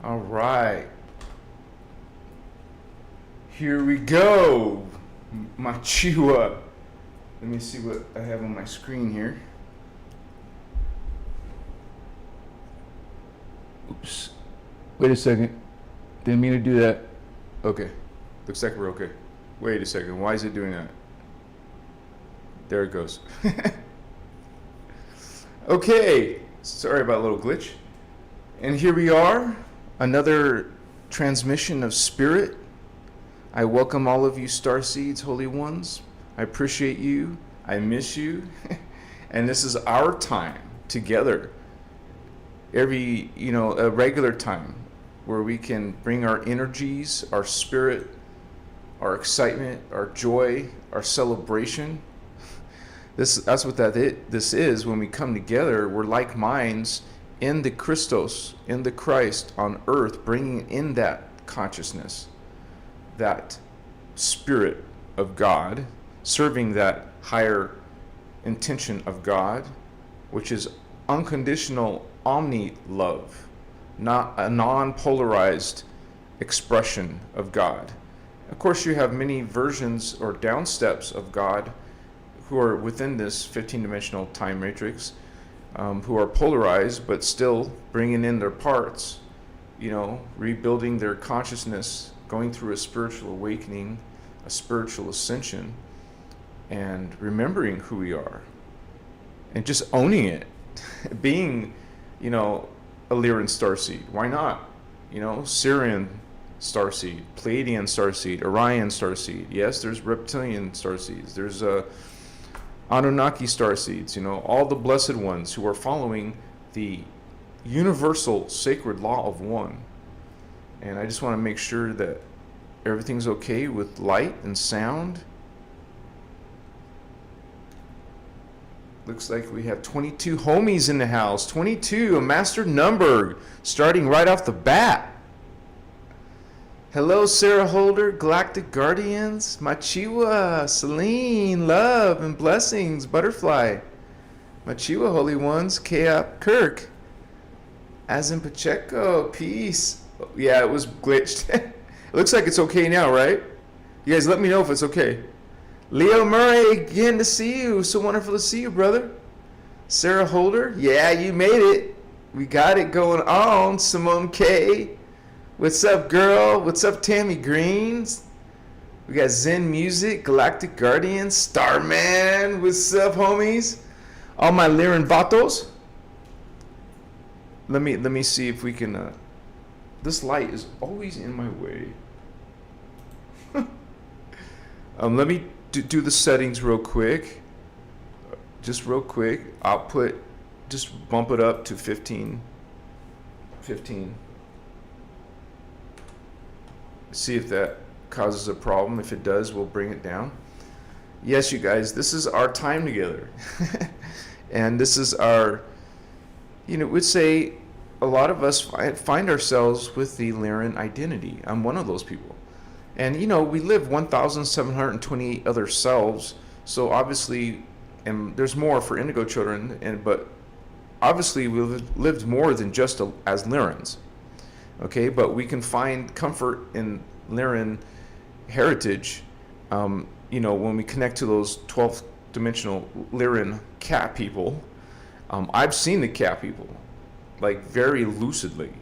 All right. Here we go. Machiwa. Let me see what I have on my screen here. Oops. Wait a second. Didn't mean to do that. Okay. Looks like we're okay. Wait a second. Why is it doing that? There it goes. Okay. Sorry about a little glitch. And here we are. Another transmission of spirit. I welcome all of you starseeds, holy ones. I appreciate you. I miss you. And this is our time together. A regular time where we can bring our energies, our spirit, our excitement, our joy, our celebration. That's what this is. When we come together, we're like minds in the Christos, in the Christ on earth, bringing in that consciousness, that spirit of God, serving that higher intention of God, which is unconditional omni love, not a non-polarized expression of God. Of course, you have many versions or down steps of God who are within this 15-dimensional time matrix, who are polarized but still bringing in their parts, rebuilding their consciousness, going through a spiritual awakening, a spiritual ascension, and remembering who we are and just owning it. Being, a Lyran Starseed. Why not? Syrian Starseed, Pleiadian Starseed, Orion Starseed. Yes, there's Reptilian Starseeds. There's Anunnaki Starseeds. All the blessed ones who are following the universal sacred law of one. And I just want to make sure that everything's okay with light and sound. Looks like we have 22 homies in the house. 22, a master number, starting right off the bat. Hello, Sarah Holder, Galactic Guardians, Machiwa, Celine, love and blessings, Butterfly, Machiwa, Holy Ones, K-Up, Kirk, as in Pacheco, peace. Yeah, it was glitched. It looks like it's okay now, right? You guys let me know if it's okay. Leo Murray, again to see you. So wonderful to see you, brother. Sarah Holder, yeah, you made it. We got it going on. Simone K, what's up, girl? What's up, Tammy Greens? We got Zen Music, Galactic Guardians, Starman, what's up, homies? All my Lyran Vatos. Let me see if we can. This light is always in my way. Let me do the settings real quick. Just real quick. Just bump it up to 15. See if that causes a problem. If it does, we'll bring it down. Yes, you guys, this is our time together. And this is our, we'd say a lot of us find ourselves with the Lyran identity. I'm one of those people. And, we live 1,728 other selves. So obviously, and there's more for indigo children, but obviously we've lived more than just as Lyrans. Okay, but we can find comfort in Lyran heritage, when we connect to those 12th dimensional Lyran cat people. I've seen the cat people, like very lucidly,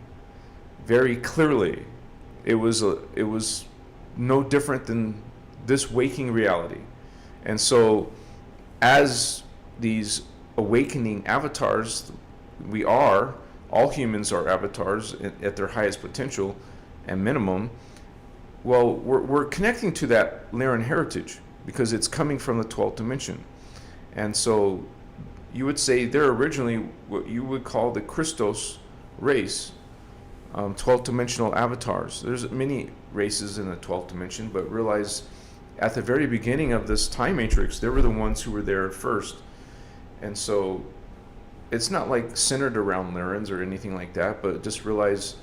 very clearly. It was no different than this waking reality. And so as these awakening avatars, all humans are avatars at their highest potential and minimum. Well, we're connecting to that Lyran heritage because it's coming from the 12th dimension. And so you would say they're originally what you would call the Christos race, 12th dimensional avatars. There's many races in the 12th dimension, but realize at the very beginning of this time matrix, they were the ones who were there first. And so it's not like centered around Lyrans or anything like that, but just realize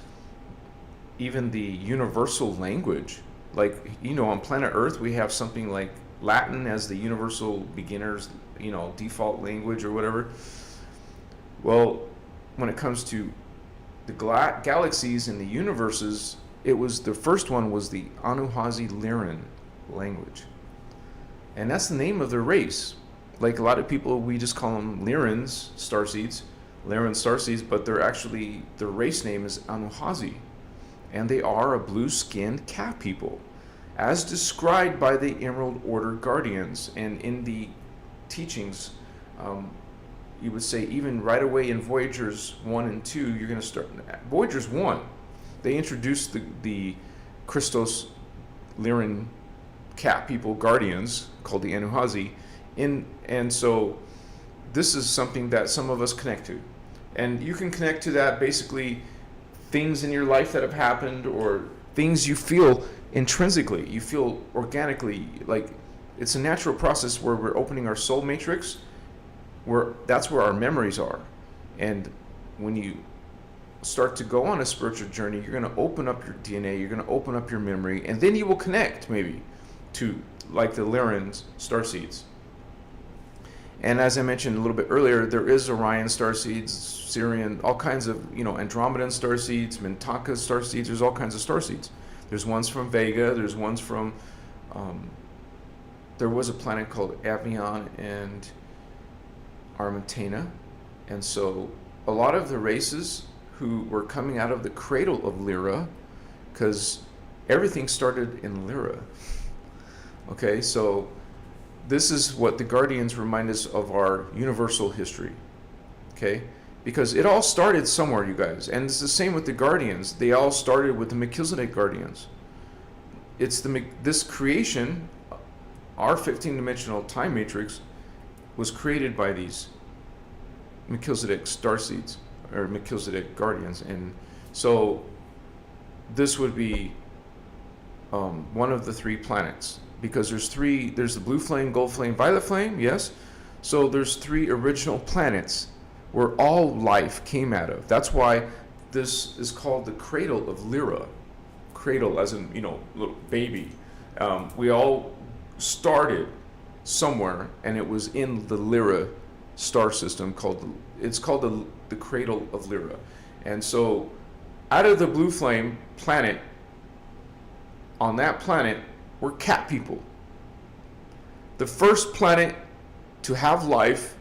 even the universal language, like, on planet Earth, we have something like Latin as the universal beginner's, default language or whatever. Well, when it comes to the galaxies and the universes, the first one was the Anuhazi Lyran language. And that's the name of their race. Like a lot of people, we just call them Lyran Starseeds, but they're actually, their race name is Anuhazi. And they are a blue-skinned cat people, as described by the Emerald Order Guardians. And in the teachings, you would say even right away in Voyagers 1 and 2, you're going to start. Voyagers 1, they introduced the Christos Lyran cat people guardians called the Anuhazi. And so this is something that some of us connect to. And you can connect to that basically things in your life that have happened, or things you feel intrinsically, you feel organically, like it's a natural process where we're opening our soul matrix, where that's where our memories are. And when you start to go on a spiritual journey, you're going to open up your DNA, you're going to open up your memory, and then you will connect maybe to like the Lyran Starseeds. And as I mentioned a little bit earlier, there is Orion Starseeds, Sirian, all kinds of, Andromedan Starseeds, Mintaka Starseeds, there's all kinds of Starseeds. There's ones from Vega, there's ones from, there was a planet called Avion and Armentana. And so a lot of the races who were coming out of the cradle of Lyra, because everything started in Lyra. Okay, so this is what the Guardians remind us of our universal history. Okay, because it all started somewhere, you guys, and it's the same with the Guardians. They all started with the Melchizedek Guardians. It's this creation, our 15-dimensional time matrix, was created by these Melchizedek Starseeds, or Melchizedek Guardians. And so this would be one of the 3 planets, because there's the blue flame, gold flame, violet flame, yes? So there's 3 original planets where all life came out of. That's why this is called the cradle of Lyra. Cradle as in, little baby. We all started somewhere, and it was in the Lyra star system it's called the cradle of Lyra. And so out of the blue flame planet, on that planet were cat people. The first planet to have life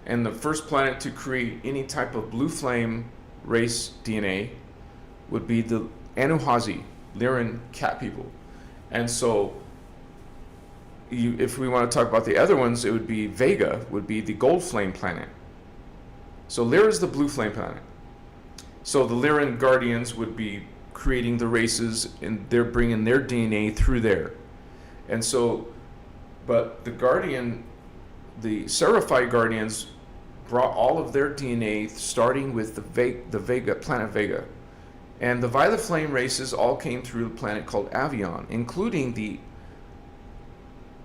and the first planet to create any type of blue flame race DNA would be the Anuhazi, Lyran cat people. And so if we want to talk about the other ones, it would be Vega, would be the gold flame planet. So Lyra is the blue flame planet. So the Lyran Guardians would be creating the races, and they're bringing their DNA through there. And so, but the Seraphite Guardians brought all of their DNA, starting with the Vega, planet Vega. And the violet flame races all came through a planet called Avion, including the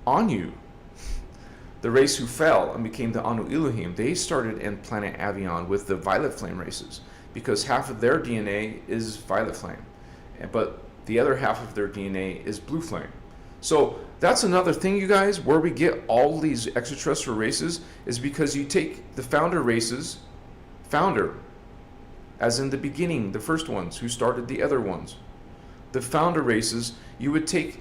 Anu, the race who fell and became the Anu Elohim. They started in planet Avion with the violet flame races, because half of their DNA is violet flame, but the other half of their DNA is blue flame. So that's another thing, you guys, where we get all these extraterrestrial races is because you take the founder races, founder, as in the beginning, the first ones who started the other ones. The founder races, you would take,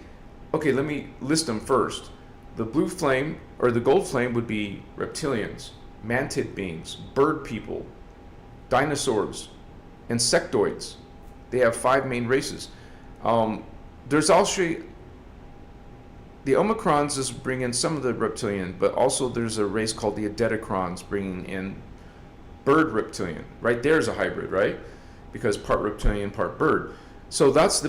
okay, let me list them first. The blue flame, or the gold flame, would be reptilians, mantid beings, bird people, dinosaurs, insectoids. They have 5 main races. There's also the Omicrons is bringing some of the reptilian, but also there's a race called the Adetacrons bringing in bird reptilian. Right there's a hybrid, right? Because part reptilian, part bird. So those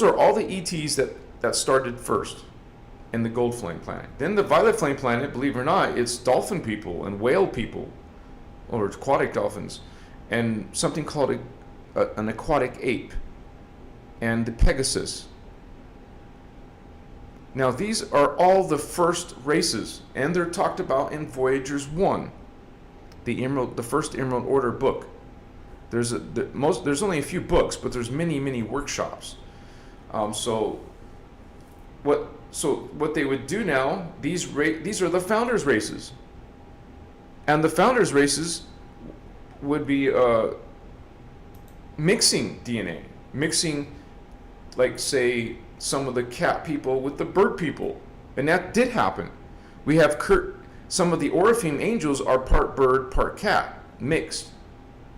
are all the ETs that started first in the gold flame planet. Then the violet flame planet, believe it or not, it's dolphin people and whale people, or aquatic dolphins, and something called an aquatic ape, and the Pegasus. Now these are all the first races, and they're talked about in Voyagers 1, the first Emerald Order book. There's only a few books, but there's many workshops. So what they would do now, these are the founders races. And the founders races would be mixing DNA, mixing, like, say, some of the cat people with the bird people. And that did happen. We have some of the Oraphim angels are part bird, part cat, mixed.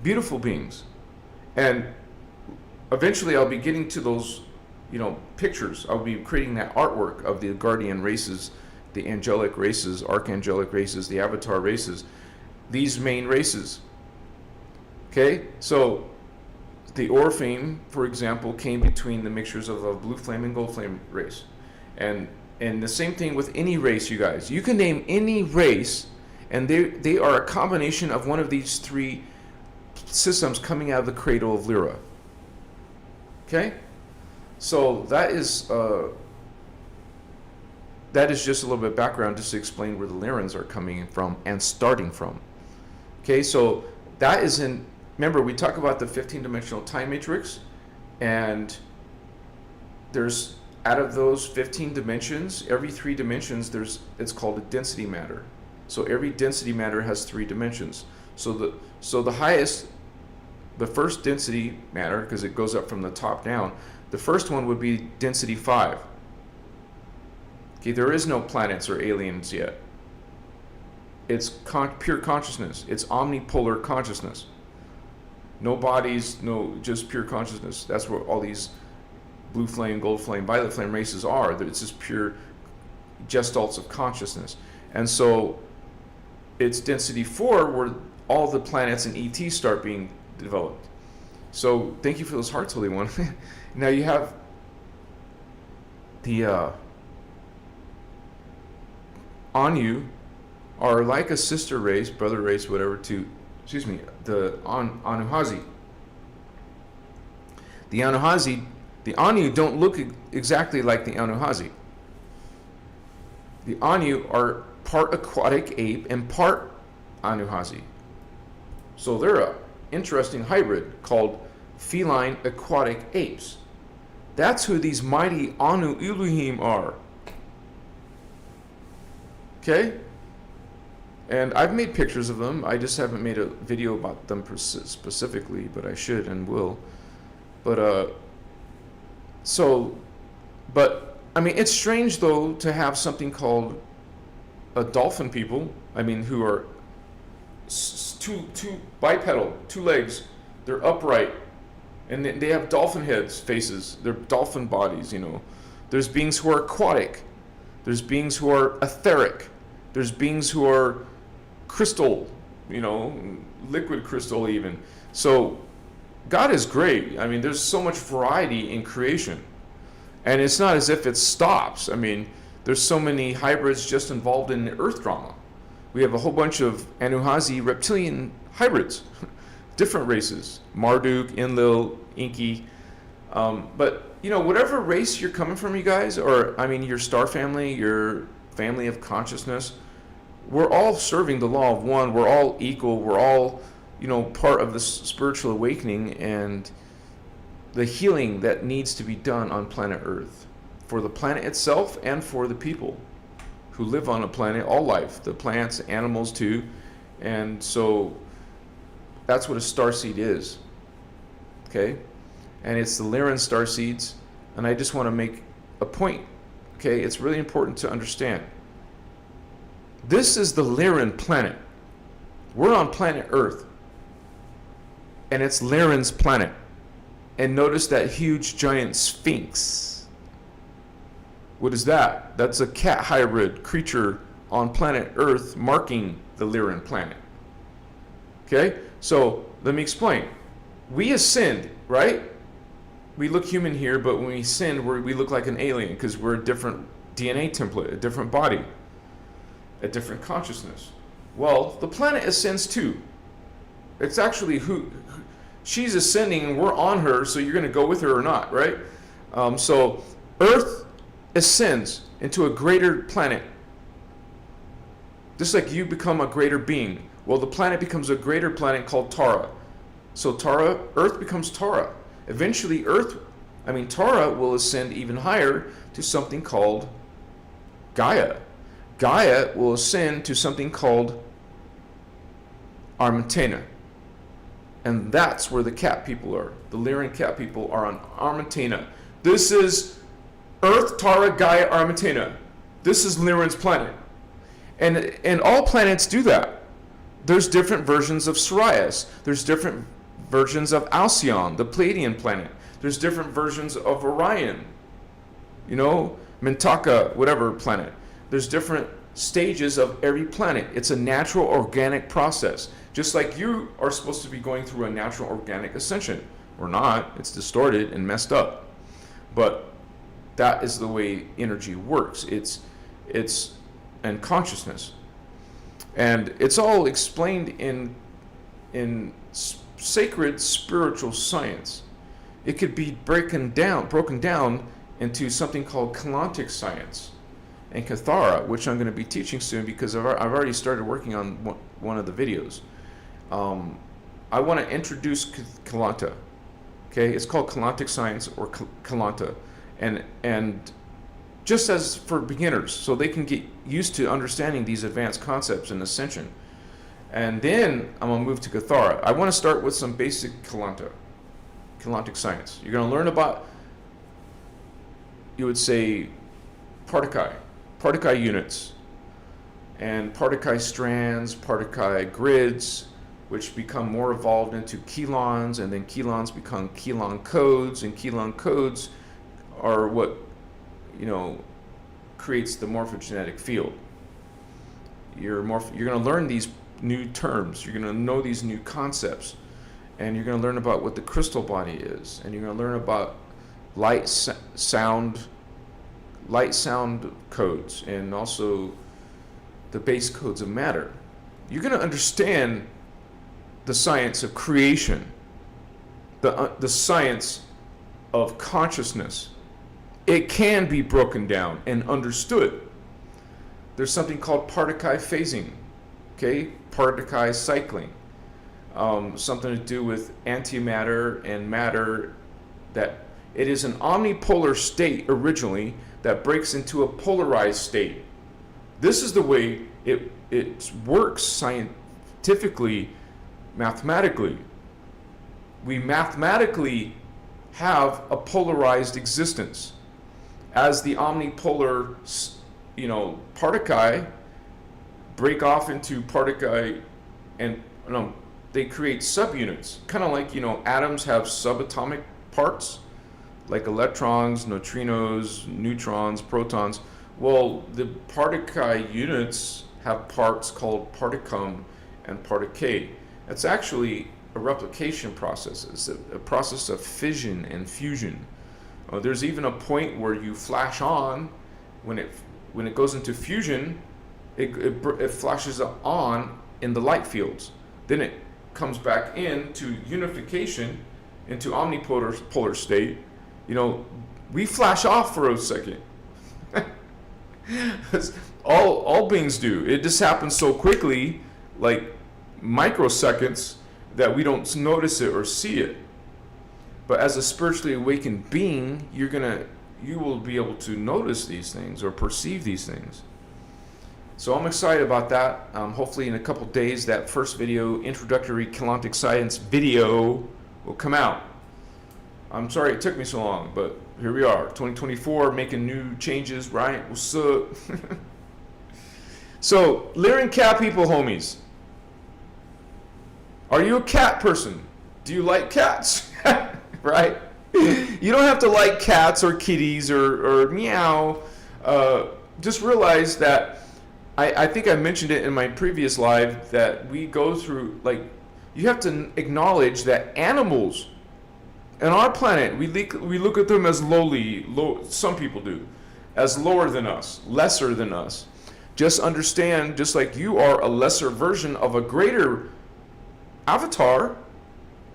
Beautiful beings. And eventually I'll be getting to those, pictures. I'll be creating that artwork of the guardian races, the angelic races, archangelic races, the avatar races, these main races. Okay? So the Oraphim, for example, came between the mixtures of a blue flame and gold flame race. And the same thing with any race, you guys. You can name any race, and they are a combination of one of these three systems coming out of the cradle of Lyra. Okay? So that is just a little bit of background just to explain where the Lyrans are coming from and starting from. Okay, so that is in, remember we talk about the 15-dimensional time matrix, and there's, out of those 15 dimensions, every 3 dimensions, it's called a density matter. So every density matter has 3 dimensions. So the highest, the first density matter, because it goes up from the top down, the first one would be density 5. Okay, there is no planets or aliens yet. It's pure consciousness. It's omnipolar consciousness. No bodies, just pure consciousness. That's what all these blue flame, gold flame, violet flame races are. It's just pure gestalts of consciousness. And so it's density 4 where all the planets and ETs start being developed. So thank you for those hearts, Holy One. Now you have the Anu are like a sister race, brother race, whatever, to, the Anuhazi. The Anuhazi, the Anu don't look exactly like the Anuhazi. The Anu are part aquatic ape and part Anuhazi. So they're an interesting hybrid called feline aquatic apes. That's who these mighty Anu Elohim are. Okay? And I've made pictures of them. I just haven't made a video about them specifically, but I should and will. But I mean, it's strange though to have something called a dolphin people. I mean, who are two bipedal, 2 legs. They're upright, and they have dolphin heads, faces. They're dolphin bodies. There's beings who are aquatic. There's beings who are etheric. There's beings who are crystal, liquid crystal even. So God is great. I mean, there's so much variety in creation. And it's not as if it stops. I mean, there's so many hybrids just involved in the Earth drama. We have a whole bunch of Anuhazi reptilian hybrids, different races, Marduk, Enlil, Inky. But, whatever race you're coming from, you guys, or, I mean, your star family, your family of consciousness, we're all serving the law of one. We're all equal. We're all, part of the spiritual awakening and the healing that needs to be done on planet Earth for the planet itself and for the people who live on the planet, all life, the plants, animals too. And so that's what a starseed is. Okay? And it's the Lyran Starseeds. And I just want to make a point. Okay? It's really important to understand. This is the Lyran planet. We're on planet Earth. And it's Lyran's planet. And notice that huge giant sphinx. What is that? That's a cat hybrid creature on planet Earth marking the Lyran planet. Okay? So, let me explain. We ascend, right? We look human here, but when we ascend, we look like an alien because we're a different DNA template, a different body, a different consciousness. Well, the planet ascends too. It's actually she's ascending and we're on her, so you're going to go with her or not, right? So Earth ascends into a greater planet. Just like you become a greater being. Well, the planet becomes a greater planet called Tara. So Earth becomes Tara. Eventually Tara will ascend even higher to something called Gaia. Gaia will ascend to something called Armentena. And that's where the cat people are. The Lyran cat people are on Armentana. This is Earth, Tara, Gaia, Armentana. This is Lyran's planet. And all planets do that. There's different versions of Sirius. There's different versions of Alcyon, the Pleiadian planet. There's different versions of Orion, Mintaka, whatever planet. There's different stages of every planet. It's a natural organic process. Just like you are supposed to be going through a natural organic ascension. Or not. It's distorted and messed up. But that is the way energy works. It's and consciousness. And it's all explained in sacred spiritual science. It could be broken down into something called Kalantic science and Cathara, which I'm going to be teaching soon because I've already started working on one of the videos. I want to introduce Kalanta. Okay, it's called Kalantic science or Kalanta, and just as for beginners, so they can get used to understanding these advanced concepts in ascension. And then I'm going to move to Cathara. I want to start with some basic Kalantic science. You're going to learn about, you would say, Partikai units, and Partikai strands, Partikai grids, which become more evolved into Kelons, and then Kelons become Kelon codes, and Kelon codes are what creates the morphogenetic field. You're going to learn these new terms. You're going to know these new concepts, and you're going to learn about what the crystal body is, and you're going to learn about light sound codes, and also the base codes of matter. You're going to understand the science of creation, the science of consciousness. It can be broken down and understood. There's something called Partikai phasing, okay? Partikai cycling, something to do with antimatter and matter, that it is an omnipolar state originally that breaks into a polarized state. This is the way it works scientifically, mathematically. We mathematically have a polarized existence. As the omnipolar, Partikai break off into Partikai, and they create subunits. Kind of like, atoms have subatomic parts, like electrons, neutrinos, neutrons, protons. Well, the Partikai units have parts called particum and particle. It's actually a replication process. It's a process of fission and fusion. There's even a point where you flash on, when it goes into fusion, it flashes on in the light fields. Then it comes back into unification, into omnipolar state. We flash off for a second. all beings do. It just happens so quickly, like microseconds, that we don't notice it or see it. But as a spiritually awakened being, you will be able to notice these things or perceive these things. So I'm excited about that. Hopefully in a couple days, that first video, introductory Kalantic science video, will come out. I'm sorry it took me so long, but here we are, 2024, making new changes, right? What's up? So, Lyran cat people, homies. Are you a cat person? Do you like cats? Right? You don't have to like cats or kitties or meow. Just realize that, I think I mentioned it in my previous live, that we go through, you have to acknowledge that animals on our planet, we look at them as low, some people do, as lower than us, lesser than us. Just understand, just like you are a lesser version of a greater avatar,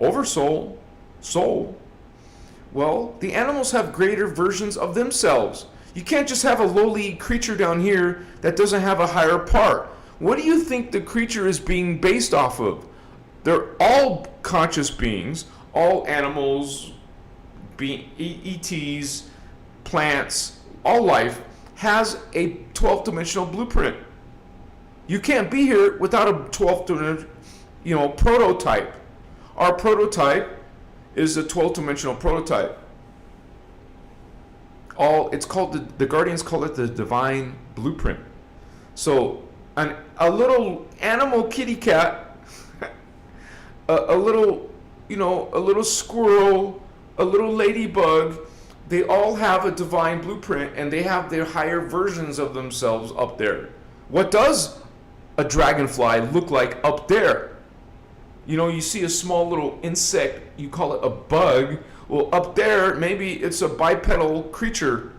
oversoul, soul. Well, the animals have greater versions of themselves. You can't just have a lowly creature down here that doesn't have a higher part. What do you think the creature is being based off of? They're all conscious beings, all animals, ETs, plants, all life has a 12th dimensional blueprint. You can't be here without a 12th dimensional, prototype. Our prototype is a 12-dimensional prototype. It's called the Guardians call it the divine blueprint. So a little animal kitty cat, a little, a little squirrel, a little ladybug, they all have a divine blueprint, and they have their higher versions of themselves up there. What does a dragonfly look like up there? You see a small little insect, you call it a bug. Well, up there, maybe it's a bipedal creature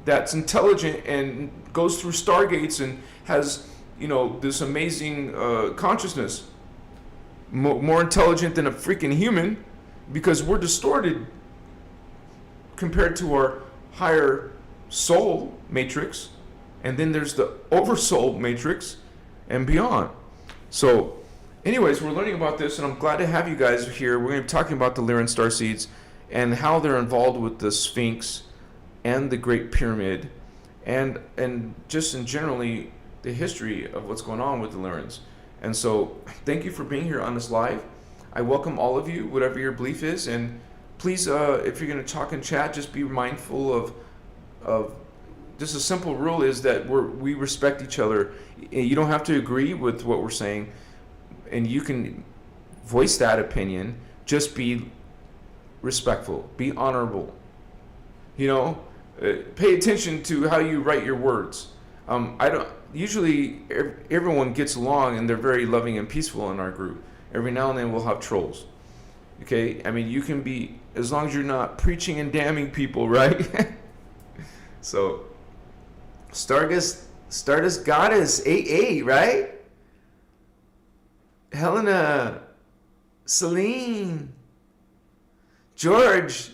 that's intelligent and goes through stargates and has, this amazing consciousness. More intelligent than a freaking human, because we're distorted compared to our higher soul matrix. And then there's the oversoul matrix and beyond. So anyways, we're learning about this, and I'm glad to have you guys here. We're going to be talking about the Lyran Starseeds and how they're involved with the Sphinx and the Great Pyramid, and just in generally the history of what's going on with the Lyrans. And so thank you for being here on this live. I welcome all of you, whatever your belief is, and please, if you're going to talk and chat, just be mindful of just a simple rule is that we respect each other. You don't have to agree with what we're saying, and you can voice that opinion. Just be respectful, be honorable. Pay attention to how you write your words. I don't usually everyone gets along and they're very loving and peaceful in our group. Every now and then we'll have trolls. Okay, I mean, you can be, as long as you're not preaching and damning people, right? So Stardust Goddess 88, right? Helena, Celine, George,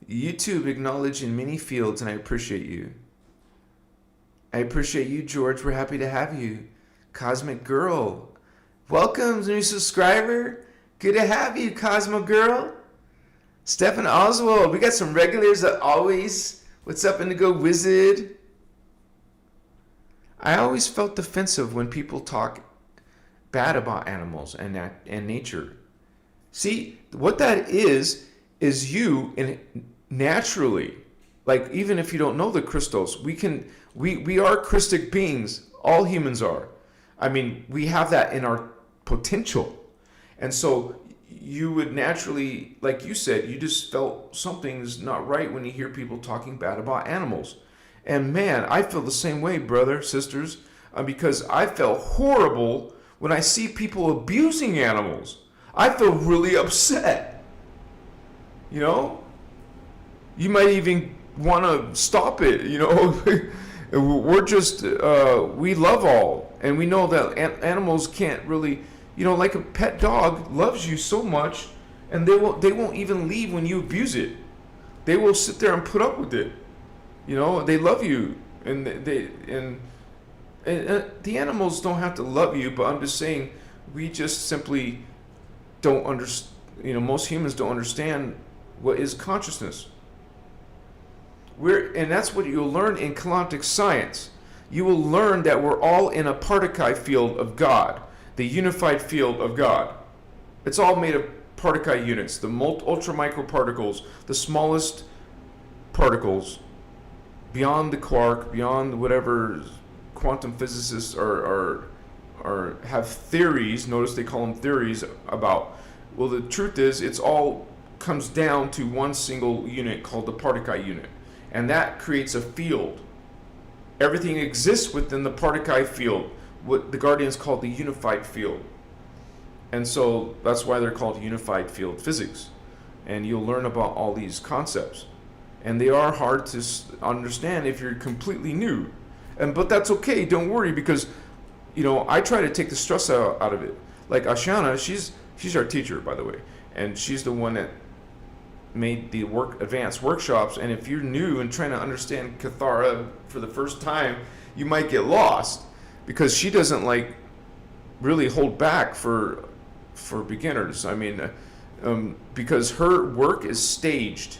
YouTube acknowledged in many fields, and I appreciate you. I appreciate you, George. We're happy to have you. Cosmic Girl, welcome, new subscriber. Good to have you, Cosmo Girl. Stephen Oswald, we got some regulars that always. What's up, Indigo Wizard? I always felt defensive when people talk bad about animals and nature. See, what that is you, and naturally, like, even if you don't know the Christos, we are Christic beings. All humans are. I mean, we have that in our potential. And so you would naturally, like you said, you just felt something's not right when you hear people talking bad about animals. And man, I feel the same way, brother, sisters, because I felt horrible when I see people abusing animals. I feel really upset. You might even want to stop it. We're just, we love all. And we know that animals can't really, like a pet dog loves you so much, and they won't even leave when you abuse it. They will sit there and put up with it. They love you, and the animals don't have to love you, but I'm just saying, we just simply don't understand. Most humans don't understand what is consciousness. And that's what you'll learn in quantum science. You will learn that we're all in a particle field of God, the unified field of God. It's all made of particle units, the ultra microparticles, the smallest particles, beyond the quark, beyond whatever quantum physicists are have theories. Notice they call them theories about. Well, the truth is, it's all comes down to one single unit called the particle unit, and that creates a field. Everything exists within the particle field, what the Guardians call the unified field. And so that's why they're called unified field physics. And you'll learn about all these concepts. And they are hard to understand if you're completely new. But that's okay, don't worry, because I try to take the stress out of it. Like Ashana, she's our teacher, by the way, and she's the one that made the advanced workshops. And if you're new and trying to understand Kathara for the first time, you might get lost, because she doesn't really hold back for beginners. I mean, because her work is staged.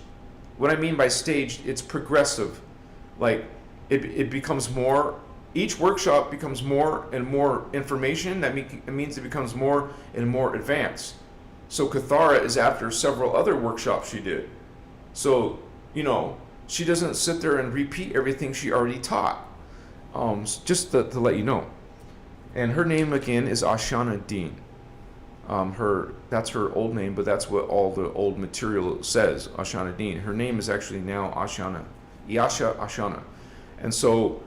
What I mean by staged, it's progressive. Like it becomes more. Each workshop becomes more and more information. That means it becomes more and more advanced. So Cathara is after several other workshops she did. So, she doesn't sit there and repeat everything she already taught. Just to let you know. And her name again is Ashana Dean. That's her old name, but that's what all the old material says, Ashana Dean. Her name is actually now Ashana, Yasha Ashana. And so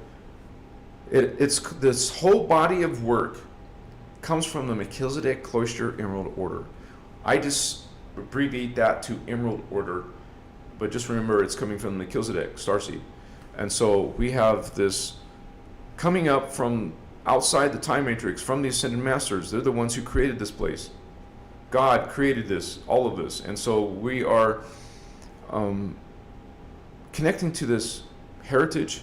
it's this whole body of work comes from the Melchizedek Cloister Emerald Order. I just abbreviate that to Emerald Order, but just remember it's coming from the Melchizedek Starseed. And so we have this coming up from outside the time matrix, from the Ascended Masters. They're the ones who created this place. God created this, all of this. And so we are connecting to this heritage.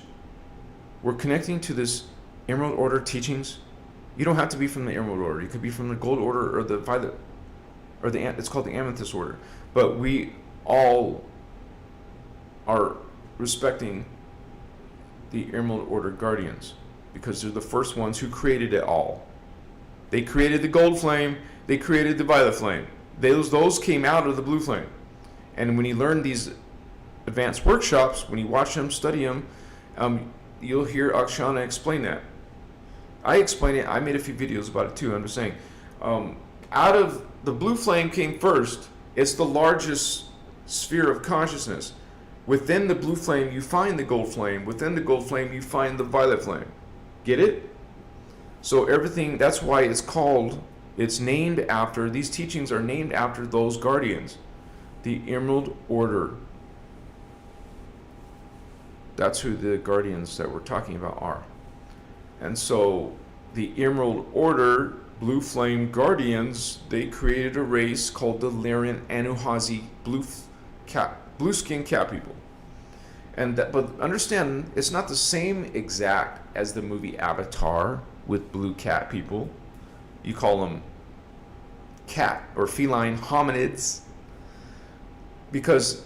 We're connecting to this Emerald Order teachings. You don't have to be from the Emerald Order. You could be from the Gold Order or the Violet, or it's called the Amethyst Order. But we all are respecting the Emerald Order Guardians, because they're the first ones who created it all. They created the gold flame, they created the violet flame. Those came out of the blue flame. And when you learn these advanced workshops, when you watch them, study them, you'll hear Akshana explain that. I explain it, I made a few videos about it too, I'm just saying. Out of the blue flame came first. It's the largest sphere of consciousness. Within the blue flame, you find the gold flame. Within the gold flame, you find the violet flame. Get it? So everything, that's why it's named after, these teachings are named after those guardians. The Emerald Order. That's who the guardians that we're talking about are. And so the Emerald Order, Blue Flame Guardians, they created a race called the Lyran Anuhazi blue skin cat people. But understand, it's not the same exact as the movie Avatar with blue cat people. You call them cat or feline hominids, because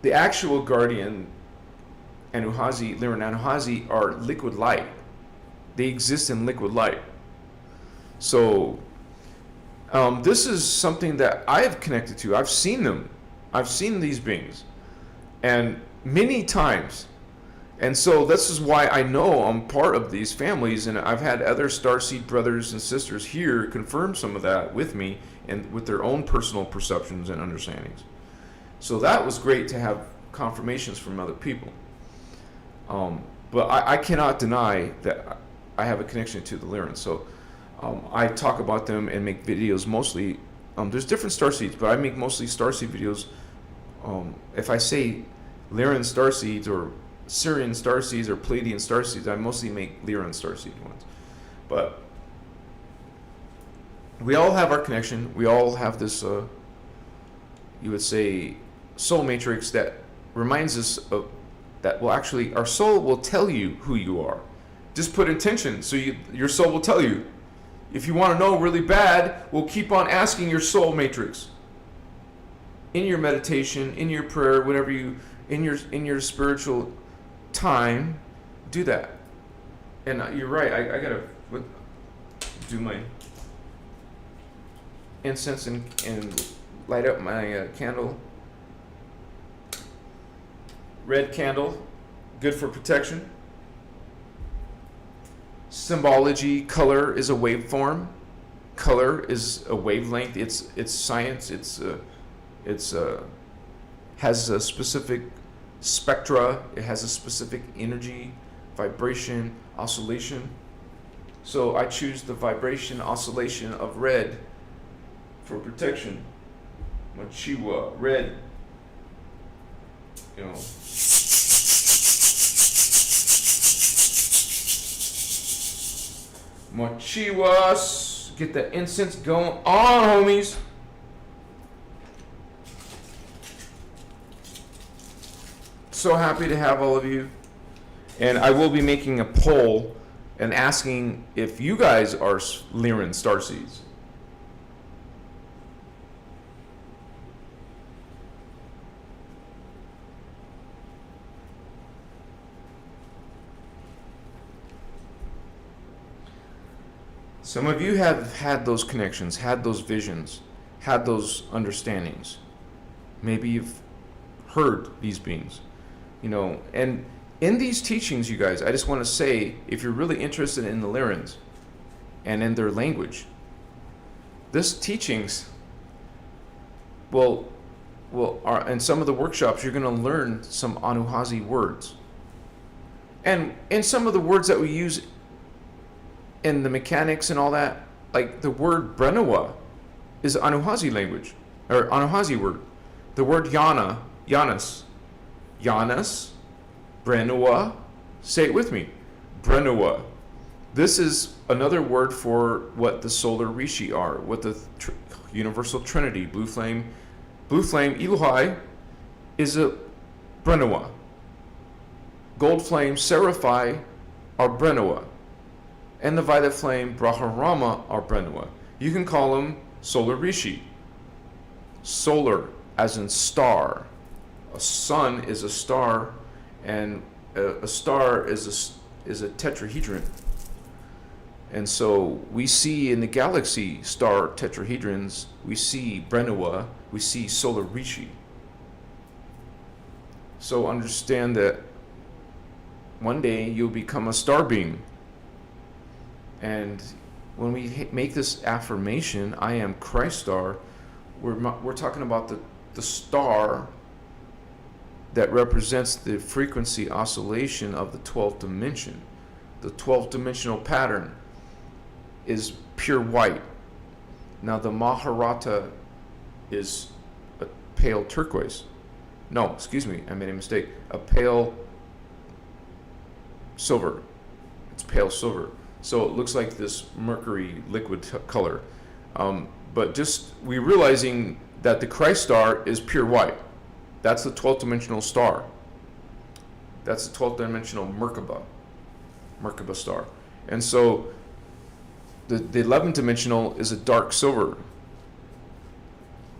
the actual guardian Anuhazi, Lyran Anuhazi, are liquid light. They exist in liquid light. So this is something that I have connected to. I've seen them. I've seen these beings, and many times. And so this is why I know I'm part of these families, and I've had other Starseed brothers and sisters here confirm some of that with me and with their own personal perceptions and understandings. So that was great to have confirmations from other people. But I cannot deny that I have a connection to the Lyran. So I talk about them and make videos mostly. There's different Starseeds, but I make mostly Starseed videos. If I say Lyran Starseeds or Syrian Starseeds or Palladian Starseeds, I mostly make Lyran Starseed ones. But we all have our connection. We all have this, you would say, soul matrix that reminds us of that. Will actually, our soul will tell you who you are. Just put intention, so your soul will tell you. If you want to know really bad, we'll keep on asking your soul matrix. In your meditation, in your prayer, whatever you, in your spiritual time, do that. And you're right, I gotta do my incense and light up my candle. Red candle, good for protection. Symbology, color is a waveform. Color is a wavelength. It's science. It's has a specific spectra. It has a specific energy, vibration, oscillation. So I choose the vibration oscillation of red for protection. Machiwa, red. You know. Machiwas. Get the incense going on, homies. So happy to have all of you. And I will be making a poll and asking if you guys are Lyran Starseeds. Some of you have had those connections, had those visions, had those understandings. Maybe you've heard these beings, and in these teachings, you guys, I just want to say, if you're really interested in the Lyrans and in their language, this teachings are in some of the workshops, you're going to learn some Anuhazi words. And in some of the words that we use in the mechanics and all that, like the word Brenawa is Anuhazi language, or Anuhazi word. The word Yanas, Brenawa, say it with me, Brenawa. This is another word for what the solar Rishi are, what the universal trinity, blue flame, Elohai, is a Brenawa. Gold flame, Seraphai, are Brenawa. And the violet flame, Braharama, are Brenawa. You can call them solar Rishi. Solar, as in star. A sun is a star, and a star is a tetrahedron. And so we see in the galaxy star tetrahedrons, we see Brenawa, we see solar Rishi. So understand that one day you'll become a star being. And when we make this affirmation, I am Christ star, we're talking about the star that represents the frequency oscillation of the 12th dimension. The 12th dimensional pattern is pure white. Now the Maharata is a pale turquoise. No, excuse me, I made a mistake. A pale silver. It's pale silver. So it looks like this mercury liquid color. But just we're realizing that the Christ star is pure white. That's the 12th dimensional star. That's the 12th dimensional Merkaba star. And so the 11th dimensional is a dark silver.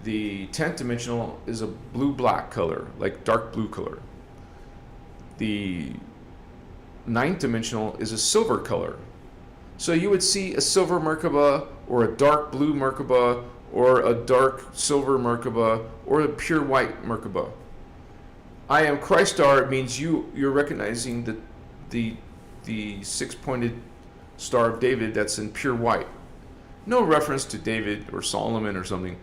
The 10th dimensional is a blue-black color, like dark blue color. The 9th dimensional is a silver color. So you would see a silver Merkaba, or a dark blue Merkaba, or a dark silver Merkaba, or a pure white Merkaba. I am Christ star means you're recognizing the six-pointed Star of David that's in pure white. No reference to David or Solomon or something.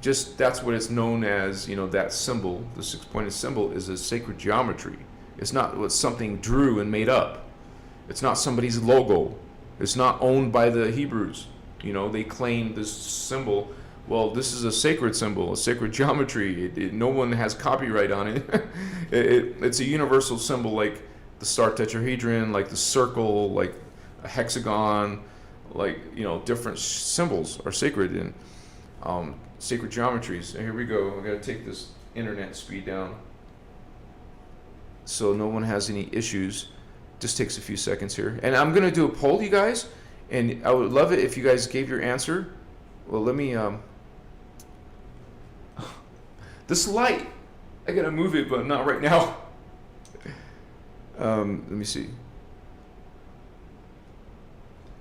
Just that's what it's known as, that symbol, the six-pointed symbol, is a sacred geometry. It's not what something drew and made up. It's not somebody's logo. It's not owned by the Hebrews. They claim this symbol. Well, this is a sacred symbol, a sacred geometry. No one has copyright on it. It's a universal symbol, like the star tetrahedron, like the circle, like a hexagon, like different symbols are sacred in sacred geometries. And here we go. I gotta take this internet speed down so no one has any issues. Just takes a few seconds here, and I'm gonna do a poll, you guys, and I would love it if you guys gave your answer. Well, let me this light, I gotta move it, but not right now. Let me see.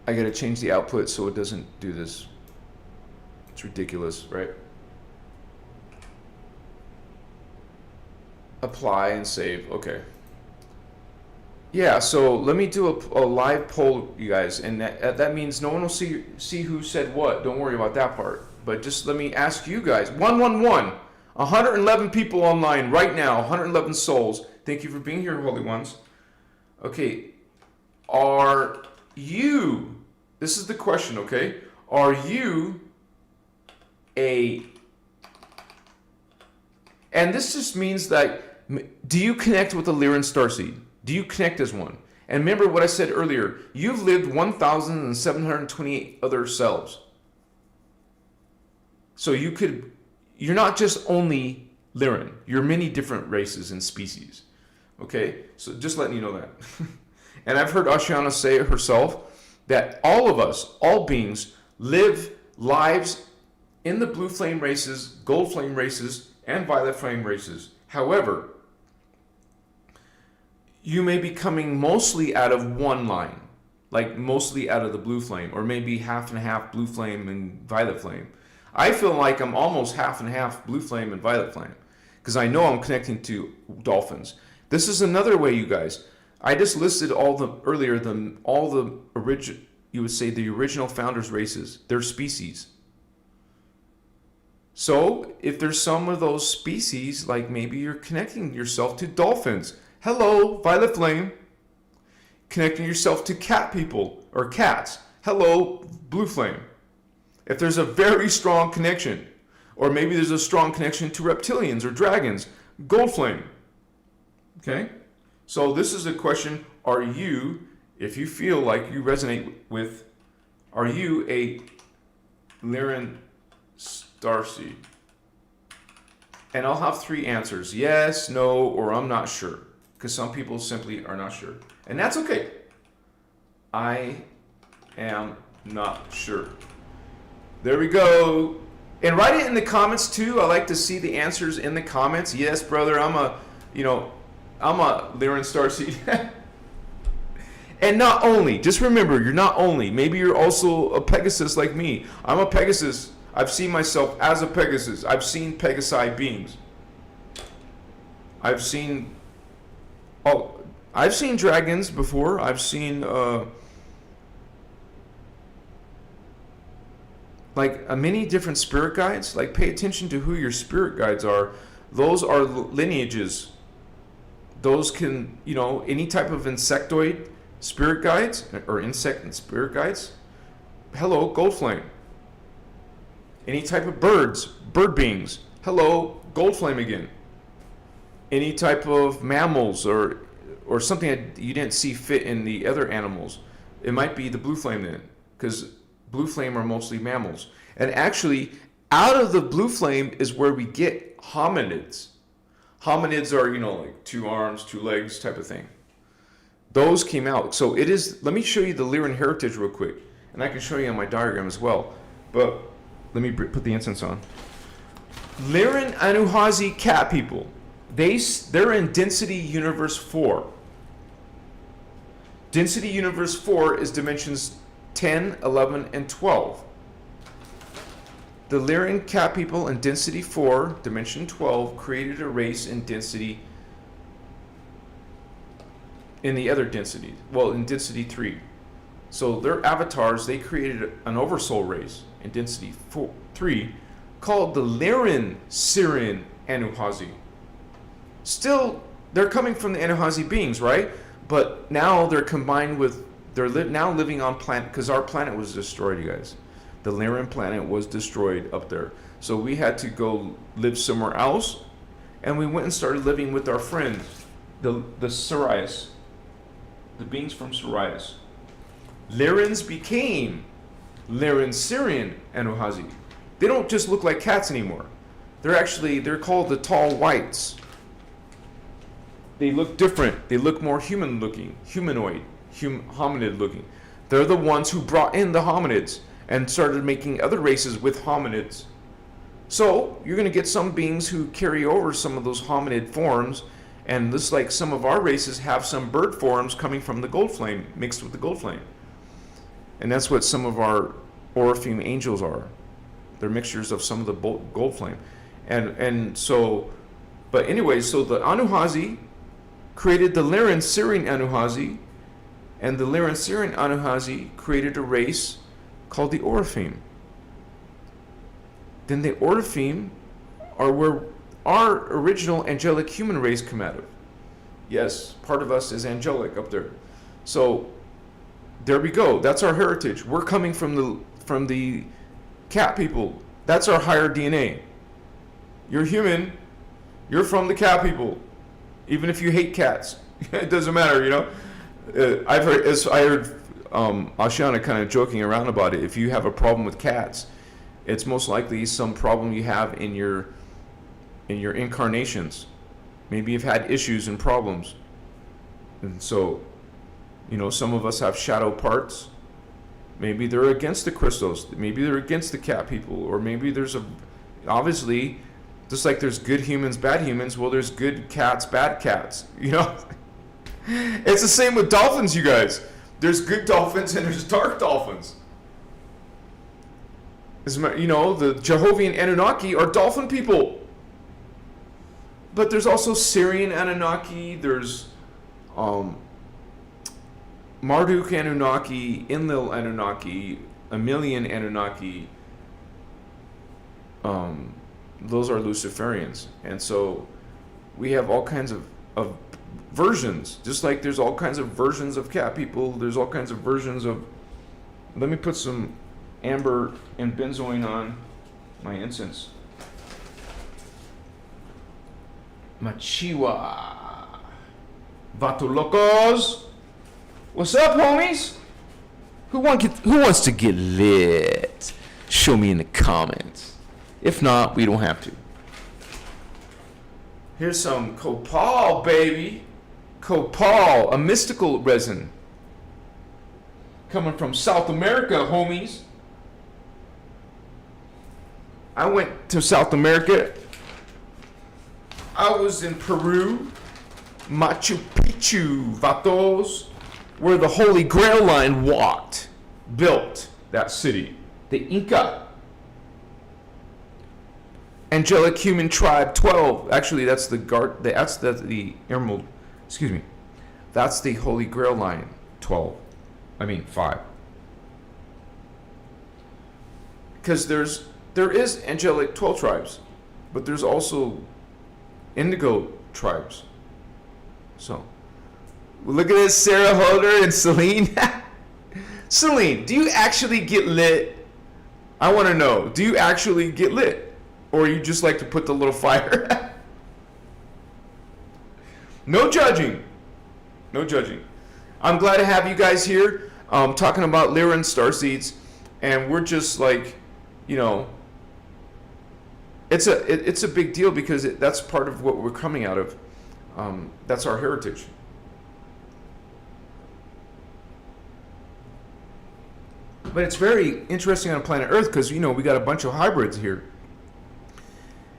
I gotta change the output so it doesn't do this. It's ridiculous, right? Apply and save. Okay. Yeah, so let me do a live poll, you guys, and that means no one will see who said what. Don't worry about that part. But just let me ask you guys. 111 people online right now, 111 souls. Thank you for being here, Holy Ones. Okay, are you, this is the question, okay? Are you and this just means that, do you connect with the Lyran Starseed? Do you connect as one? And remember what I said earlier, you've lived 1,728 other selves. So you're not just only Lyran, you're many different races and species. Okay, so just letting you know that. And I've heard Ashiana say herself that all of us, all beings, live lives in the blue flame races, gold flame races, and violet flame races. However, you may be coming mostly out of one line, like mostly out of the blue flame, or maybe half and half blue flame and violet flame. I feel like I'm almost half and half blue flame and violet flame because I know I'm connecting to dolphins. This is another way, you guys. I just listed all the original, you would say the original founders races, their species. So if there's some of those species, like maybe you're connecting yourself to dolphins. Hello, violet flame. Connecting yourself to cat people or cats. Hello, blue flame. If there's a very strong connection, or maybe there's a strong connection to reptilians or dragons, gold flame. Okay? So this is a question, are you, if you feel like you resonate with, are you a Lyran Starseed? And I'll have 3 answers, yes, no, or I'm not sure. Because some people simply are not sure. And that's okay. I am not sure. There we go. And write it in the comments too. I like to see the answers in the comments. Yes, brother, I'm a Lyran Starseed. And not only, just remember, you're not only. Maybe you're also a Pegasus like me. I'm a Pegasus. I've seen myself as a Pegasus. I've seen Pegasi beings. I've seen dragons before. I've seen many different spirit guides. Like, pay attention to who your spirit guides are. Those are lineages. Those can, any type of insectoid spirit guides or insect and spirit guides. Hello, gold flame. Any type of bird beings. Hello, gold flame again. Any type of mammals or something that you didn't see fit in the other animals. It might be the blue flame then, because blue flame are mostly mammals. And actually, out of the blue flame is where we get hominids. Hominids are, like 2 arms, 2 legs type of thing. Those came out. So it is, let me show you the Lyran heritage real quick. And I can show you on my diagram as well. But let me put the incense on. Lyran Anuhazi cat people. They're in density universe 4. Density universe 4 is dimensions 10, 11, and 12. The Lyran cat people in density 4, dimension 12, created a race in density in the other density. Well, in density 3. So their avatars, they created an oversoul race in density 3 called the Lyran Starseed Anuhazi. Still, they're coming from the Anuhazi beings, right? But now they're combined with, now living on planet, because our planet was destroyed, you guys. The Lyran planet was destroyed up there. So we had to go live somewhere else, and we went and started living with our friends, the Sirius, the beings from Sirius. Lyrans became Lyran Starseed Anuhazi. They don't just look like cats anymore. They're called the tall whites. They look different. They look more human looking, humanoid, hominid looking. They're the ones who brought in the hominids and started making other races with hominids. So you're going to get some beings who carry over some of those hominid forms, and just like some of our races have some bird forms coming from the gold flame, mixed with the gold flame. And that's what some of our Oriflame angels are. They're mixtures of some of the gold flame. And so, but anyway, so the Anuhazi created the Lyran Starseed Anuhazi, and the Lyran Starseed Anuhazi created a race called the Oriflame. Then the Oriflame are where our original angelic human race come out of. Yes, part of us is angelic up there. So there we go. That's our heritage. We're coming from the cat people. That's our higher DNA. You're human. You're from the cat people. Even if you hate cats, it doesn't matter, I heard Ashana kind of joking around about it. If you have a problem with cats, it's most likely some problem you have in your incarnations. Maybe you've had issues and problems. And so, some of us have shadow parts. Maybe they're against the Christos. Maybe they're against the cat people. Or maybe obviously, just like there's good humans, bad humans, well, there's good cats, bad cats. It's the same with dolphins, you guys. There's good dolphins and there's dark dolphins. The Jehovah's Anunnaki are dolphin people. But there's also Syrian Anunnaki, there's Marduk Anunnaki, Enlil Anunnaki, Emilian Anunnaki. Those are Luciferians. And so we have all kinds of versions. Just like there's all kinds of versions of cat people, there's all kinds of versions of... Let me put some amber and benzoin on my incense. Machiwa. Vato locos. What's up, homies? Who wants to get lit? Show me in the comments. If not, we don't have to. Here's some copal, baby. Copal, a mystical resin. Coming from South America, homies. I went to South America. I was in Peru, Machu Picchu, vatos, where the Holy Grail line built that city. The Inca. Angelic Human Tribe 12. Actually, that's the Emerald. Excuse me. That's the Holy Grail line 12. 5. Because there is angelic 12 tribes, but there's also indigo tribes. So, look at this, Sarah Holder and Celine. Celine, do you actually get lit? I want to know. Do you actually get lit? Or you just like to put the little fire? No judging. No judging. I'm glad to have you guys here talking about Lyran Starseeds. And we're just like, it's a big deal because that's part of what we're coming out of. That's our heritage. But it's very interesting on planet Earth because, we got a bunch of hybrids here.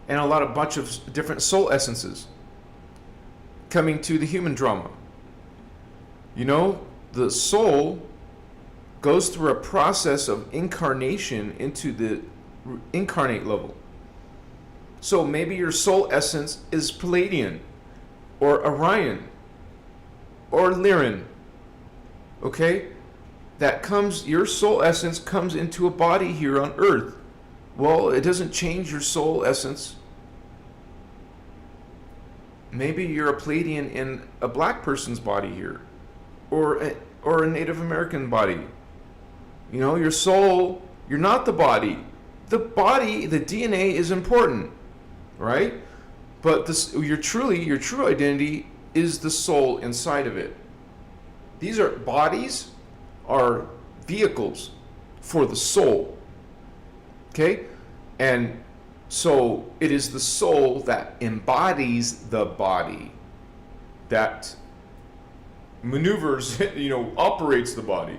And a bunch of different soul essences coming to the human drama. The soul goes through a process of incarnation into the incarnate level. So maybe your soul essence is Palladian or Orion or Lyran. Okay? Your soul essence comes into a body here on Earth. Well, it doesn't change your soul essence. Maybe you're a Palladian in a black person's body here, or a Native American body. Your soul, you're not the body. The body, the DNA is important, right? But your true identity is the soul inside of it. Bodies are vehicles for the soul. Okay? And so it is the soul that embodies the body, that maneuvers, operates the body.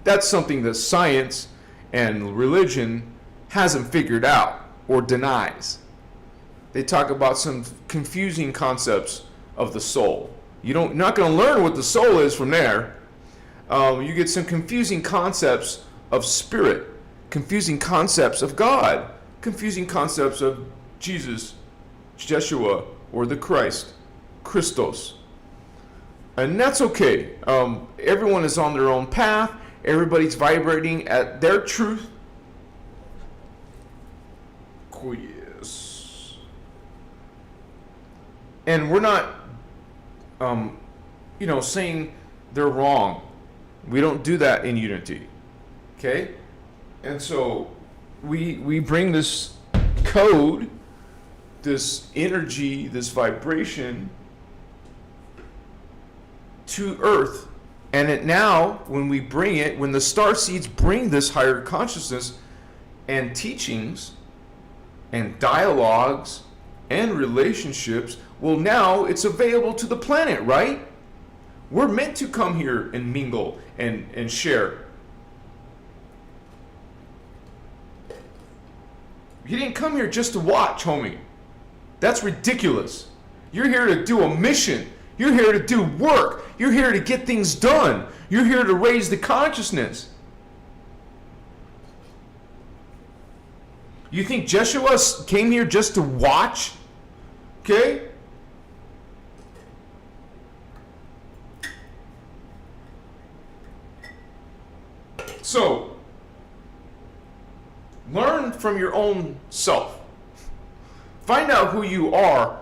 That's something that science and religion hasn't figured out or denies. They talk about some confusing concepts of the soul. You're not going to learn what the soul is from there. You get some confusing concepts of spirit, confusing concepts of God, confusing concepts of Jesus, Jeshua, or the Christ, Christos. And that's okay. Everyone is on their own path. Everybody's vibrating at their truth. Yes. And we're not, saying they're wrong. We don't do that in unity. Okay? And so we bring this code, this energy, this vibration to Earth. And when the starseeds bring this higher consciousness and teachings and dialogues and relationships, well, now it's available to the planet, right? We're meant to come here and mingle and share. You didn't come here just to watch, homie. That's ridiculous. You're here to do a mission. You're here to do work. You're here to get things done. You're here to raise the consciousness. You think Jeshua came here just to watch? Okay? So, learn from your own self. Find out who you are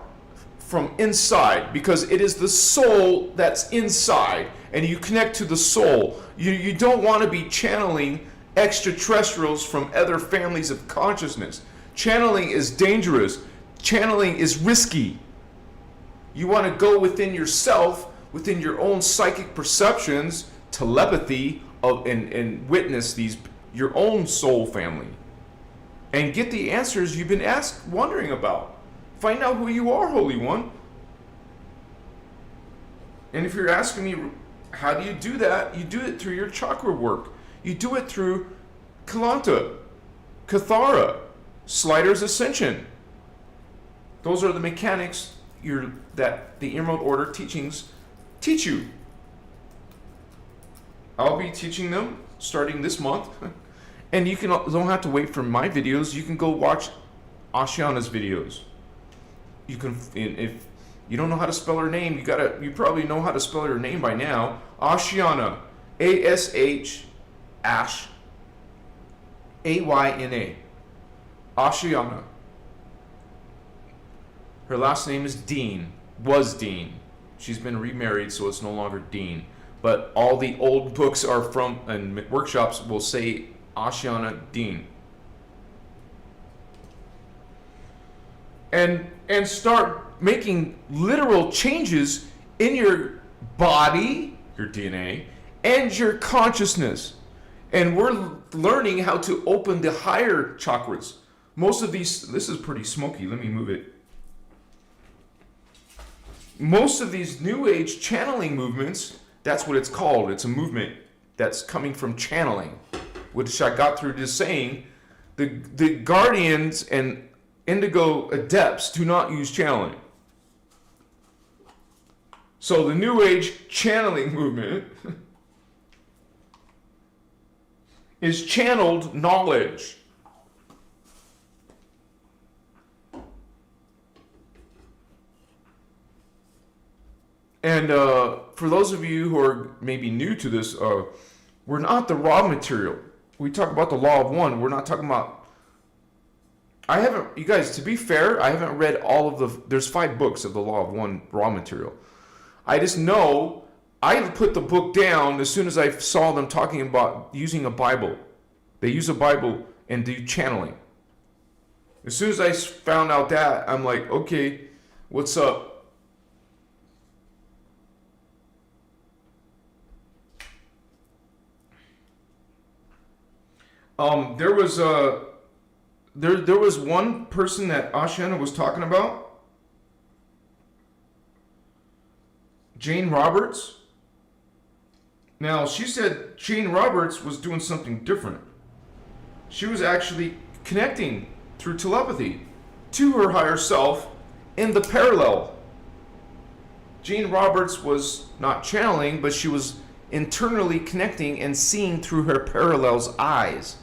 from inside, because it is the soul that's inside, and you connect to the soul. You don't want to be channeling extraterrestrials from other families of consciousness. Channeling is dangerous. Channeling is risky. You want to go within yourself, within your own psychic perceptions, telepathy, and witness your own soul family, and get the answers you've been wondering about. Find out who you are, Holy One. And if you're asking me, how do you do that? You do it through your chakra work. You do it through Kalanta, Kathara, Slider's Ascension. Those are the mechanics that the Emerald Order teachings teach you. I'll be teaching them starting this month. And you don't have to wait for my videos. You can go watch Ashiana's videos. You can, if you don't know how to spell her name, you probably know how to spell her name by now. Ashiana, A-S-H, Ash, A-Y-N-A. Ashiana. Her last name is Dean, was Dean. She's been remarried, so it's no longer Dean. But all the old books are from, and workshops will say Ashiana Dean. And start making literal changes in your body, your DNA, and your consciousness. And we're learning how to open the higher chakras. Most of these, this is pretty smoky, let me move it. Most of these New Age channeling movements, that's what it's called. It's a movement that's coming from channeling, which I got through just saying. The guardians and indigo adepts do not use channeling. So the New Age channeling movement is channeled knowledge. And for those of you who are maybe new to this, we're not the raw material. We talk about the law of one. We're not talking about... you guys, to be fair, I haven't read all of there's 5 books of the law of one raw material. I just know, I put the book down as soon as I saw them talking about using a Bible. They use a Bible and do channeling. As soon as I found out that, I'm like, okay, what's up? There was one person that Ashiana was talking about, Jane Roberts. Now, she said Jane Roberts was doing something different. She was actually connecting through telepathy to her higher self in the parallel. Jane Roberts was not channeling, but she was internally connecting and seeing through her parallel's eyes.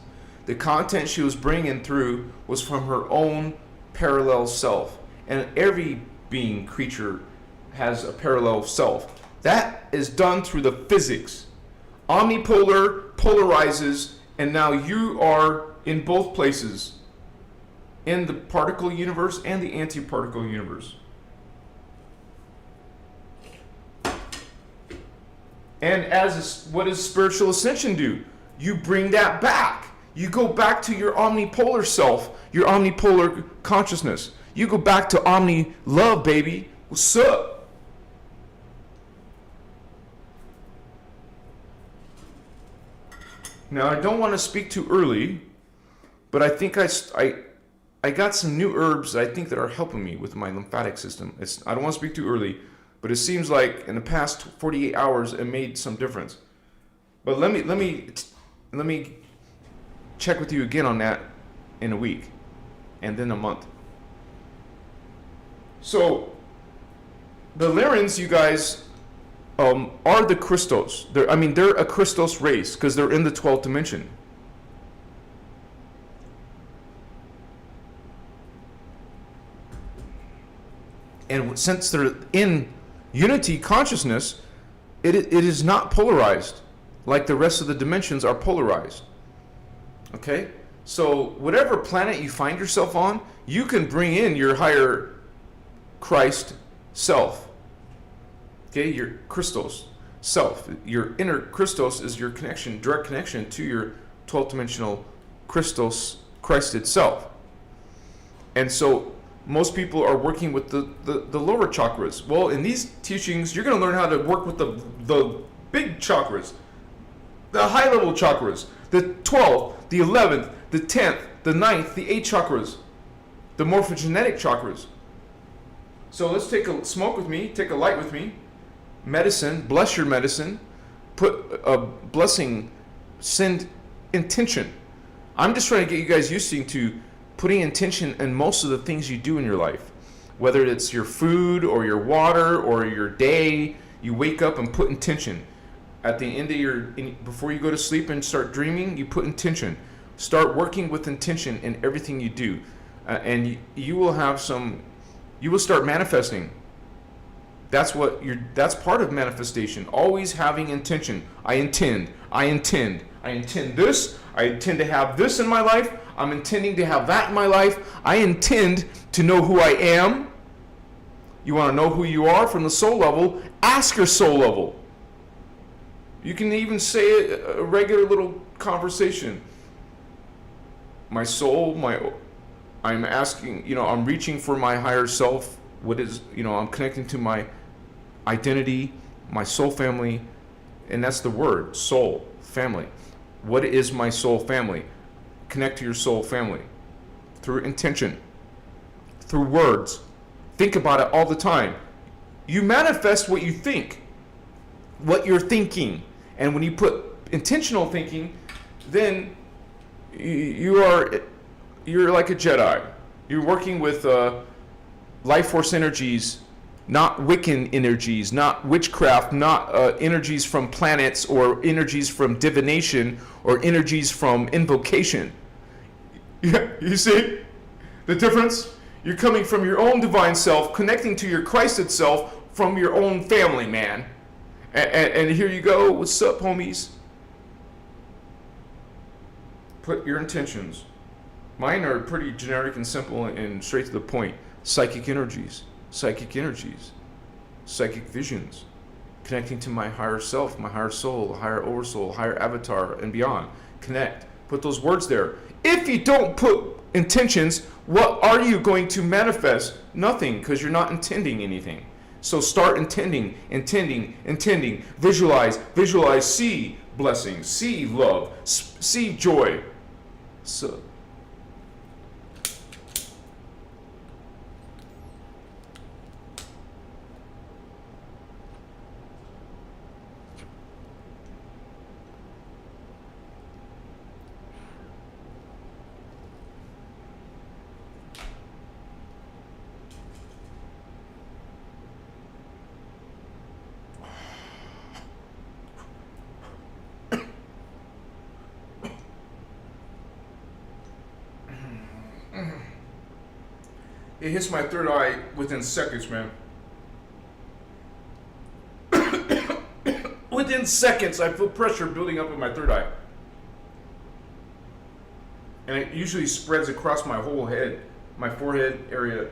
The content she was bringing through was from her own parallel self. And every being, creature, has a parallel self. That is done through the physics. Omnipolar polarizes, and now you are in both places, in the particle universe and the antiparticle universe. And what does spiritual ascension do? You bring that back. You go back to your omnipolar self, your omnipolar consciousness. You go back to omni love, baby. What's up? Now, I don't want to speak too early, but I think I got some new herbs that I think that are helping me with my lymphatic system. I don't want to speak too early, but it seems like in the past 48 hours it made some difference. But let me check with you again on that in a week, and then a month. So, the Lyrans, you guys, are the Christos. They're a Christos race because they're in the 12th dimension. And since they're in unity consciousness, it is not polarized like the rest of the dimensions are polarized. Okay? So whatever planet you find yourself on, you can bring in your higher Christ self. Okay? Your Christos self. Your inner Christos is your connection, direct connection to your 12th dimensional Christos, Christ itself. And so most people are working with the lower chakras. Well, in these teachings, you're going to learn how to work with the big chakras, the high level chakras, the 12th, the 11th, the 10th, the 9th, the 8th chakras, the morphogenetic chakras. So let's take a smoke with me, take a light with me, medicine, bless your medicine, put a blessing, send intention. I'm just trying to get you guys used to putting intention in most of the things you do in your life. Whether it's your food or your water or your day, you wake up and put intention. At the end of before you go to sleep and start dreaming, you put intention. Start working with intention in everything you do. And you will have you will start manifesting. That's part of manifestation. Always having intention. I intend this. I intend to have this in my life. I'm intending to have that in my life. I intend to know who I am. You want to know who you are from the soul level? Ask your soul level. You can even say a regular little conversation. My soul, I'm asking, I'm reaching for my higher self. What is, I'm connecting to my identity, my soul family, and that's the word, soul, family. What is my soul family? Connect to your soul family through intention, through words. Think about it all the time. You manifest what you think, what you're thinking. And when you put intentional thinking, then you're like a Jedi. You're working with life force energies, not Wiccan energies, not witchcraft, not energies from planets or energies from divination or energies from invocation. Yeah, you see the difference? You're coming from your own divine self, connecting to your Christ itself from your own family, man. And here you go. What's up, homies? Put your intentions. Mine are pretty generic and simple and straight to the point. Psychic energies, psychic visions, connecting to my higher self, my higher soul, higher oversoul, higher avatar, and beyond. Connect. Put those words there. If you don't put intentions, what are you going to manifest? Nothing, because you're not intending anything. So start intending. Visualize, see blessings, see love, see joy. So it hits my third eye within seconds, man. Within seconds, I feel pressure building up in my third eye. And it usually spreads across my whole head, my forehead area,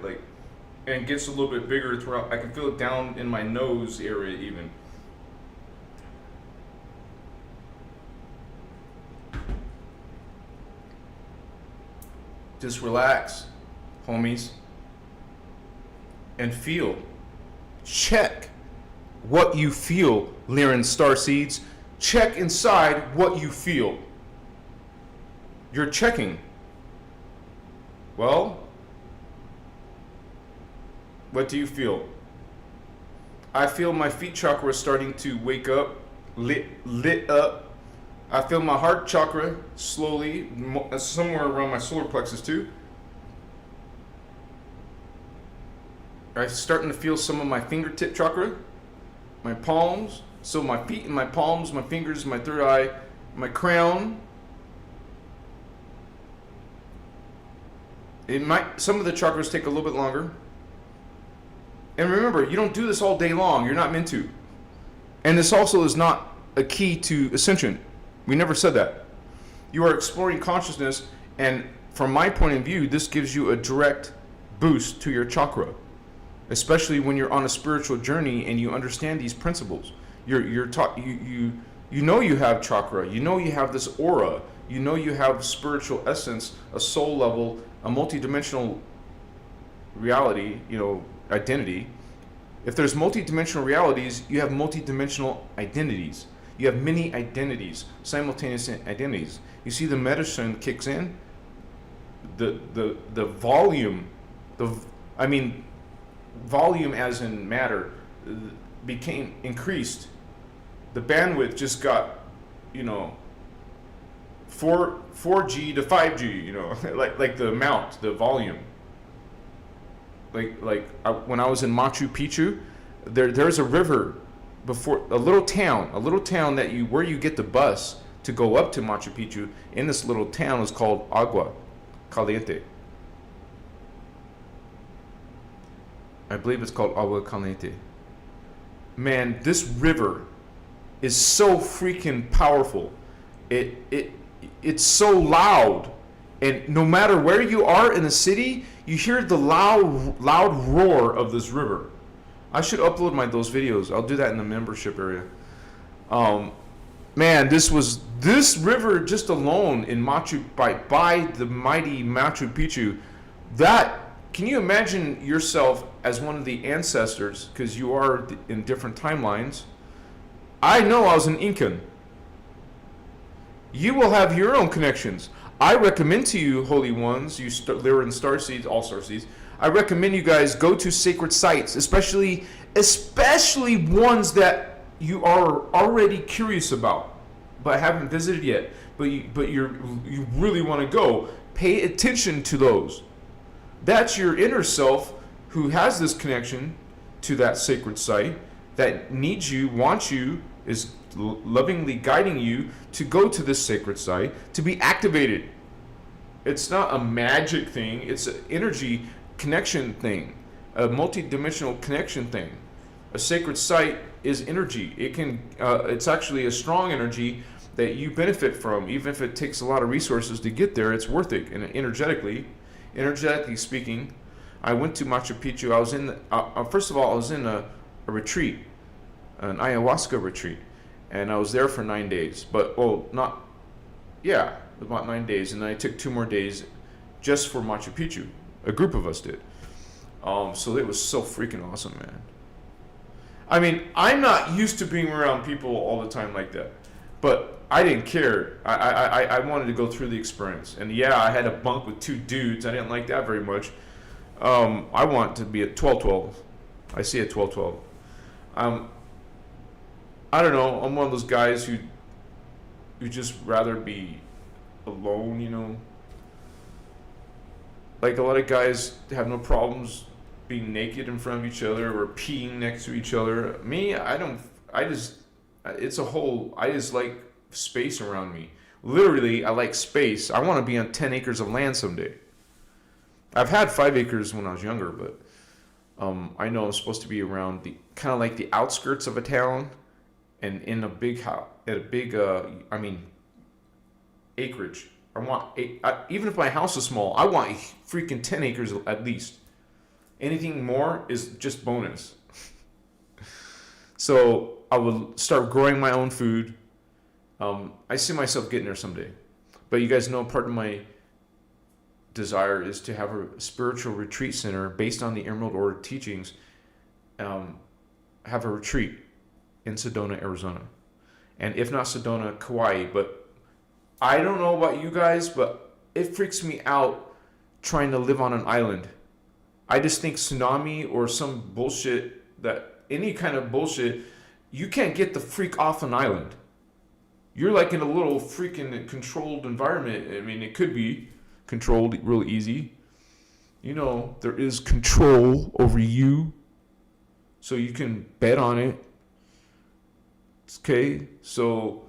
and gets a little bit bigger throughout. I can feel it down in my nose area even. Just relax, homies. And feel. Check what you feel, Lyran Starseeds. Check inside what you feel. You're checking. Well, what do you feel? I feel my feet chakra starting to wake up, lit up. I feel my heart chakra slowly, somewhere around my solar plexus too. I'm starting to feel some of my fingertip chakra, my palms, so my feet and my palms, my fingers, my third eye, my crown. Some of the chakras take a little bit longer. And remember, you don't do this all day long. You're not meant to. And this also is not a key to ascension. We never said that. You are exploring consciousness, and from my point of view, this gives you a direct boost to your chakra, especially when you're on a spiritual journey and you understand these principles. You know you have chakra. You know you have this aura. You know you have spiritual essence, a soul level, a multidimensional reality, identity. If there's multidimensional realities, you have multidimensional identities. You have many identities, simultaneous identities. You see the medicine kicks in, the volume, volume as in matter, became increased. The bandwidth just got, 4G to 5G, like the amount, the volume. When I was in Machu Picchu, there's a river before a little town that where you get the bus to go up to Machu Picchu. In this little town is called Agua Caliente. I believe it's called Agua Caliente. Man, this river is so freaking powerful. It's so loud, and no matter where you are in the city, you hear the loud roar of this river. I should upload those videos. I'll do that in the membership area. Man, this river just alone in by the mighty Machu Picchu. Can you imagine yourself as one of the ancestors, because you are in different timelines? I know I was an Incan. You will have your own connections. I recommend to you, Holy Ones, you Lyran Starseeds, all Starseeds, I recommend you guys go to sacred sites, especially ones that you are already curious about, but haven't visited yet. But you really want to go. Pay attention to those. That's your inner self who has this connection to that sacred site, that needs you, wants you, is lovingly guiding you to go to this sacred site to be activated. It's not a magic thing. It's an energy connection thing, a multi-dimensional connection thing. A sacred site is energy. It's actually a strong energy that you benefit from. Even if it takes a lot of resources to get there, it's worth it. And energetically speaking, I went to Machu Picchu. I was first of all, I was in a retreat, an ayahuasca retreat, and I was there for 9 days. About 9 days, and then I took 2 more days just for Machu Picchu. A group of us did. So it was so freaking awesome, man. I mean, I'm not used to being around people all the time like that, but I didn't care. I wanted to go through the experience, and yeah, I had a bunk with 2 dudes. I didn't like that very much. I want to be at 12-12. I see at 12-12. I don't know. I'm one of those guys who just rather be alone, Like a lot of guys have no problems being naked in front of each other or peeing next to each other. Me, I just like space around me. Literally, I like space. I want to be on 10 acres of land someday. I've had 5 acres when I was younger, but I know I'm supposed to be around the kind of like the outskirts of a town, and in a big house, acreage. I want even if my house is small, I want freaking 10 acres at least. Anything more is just bonus. So I would start growing my own food. I see myself getting there someday. But you guys know part of my desire is to have a spiritual retreat center based on the Emerald Order teachings. Have a retreat in Sedona, Arizona. And if not Sedona, Kauai. But I don't know about you guys, but it freaks me out trying to live on an island. I just think tsunami or some bullshit, any kind of bullshit, you can't get the freak off an island. You're like in a little freaking controlled environment. I mean, it could be controlled real easy. There is control over you, so you can bet on it. Okay, so,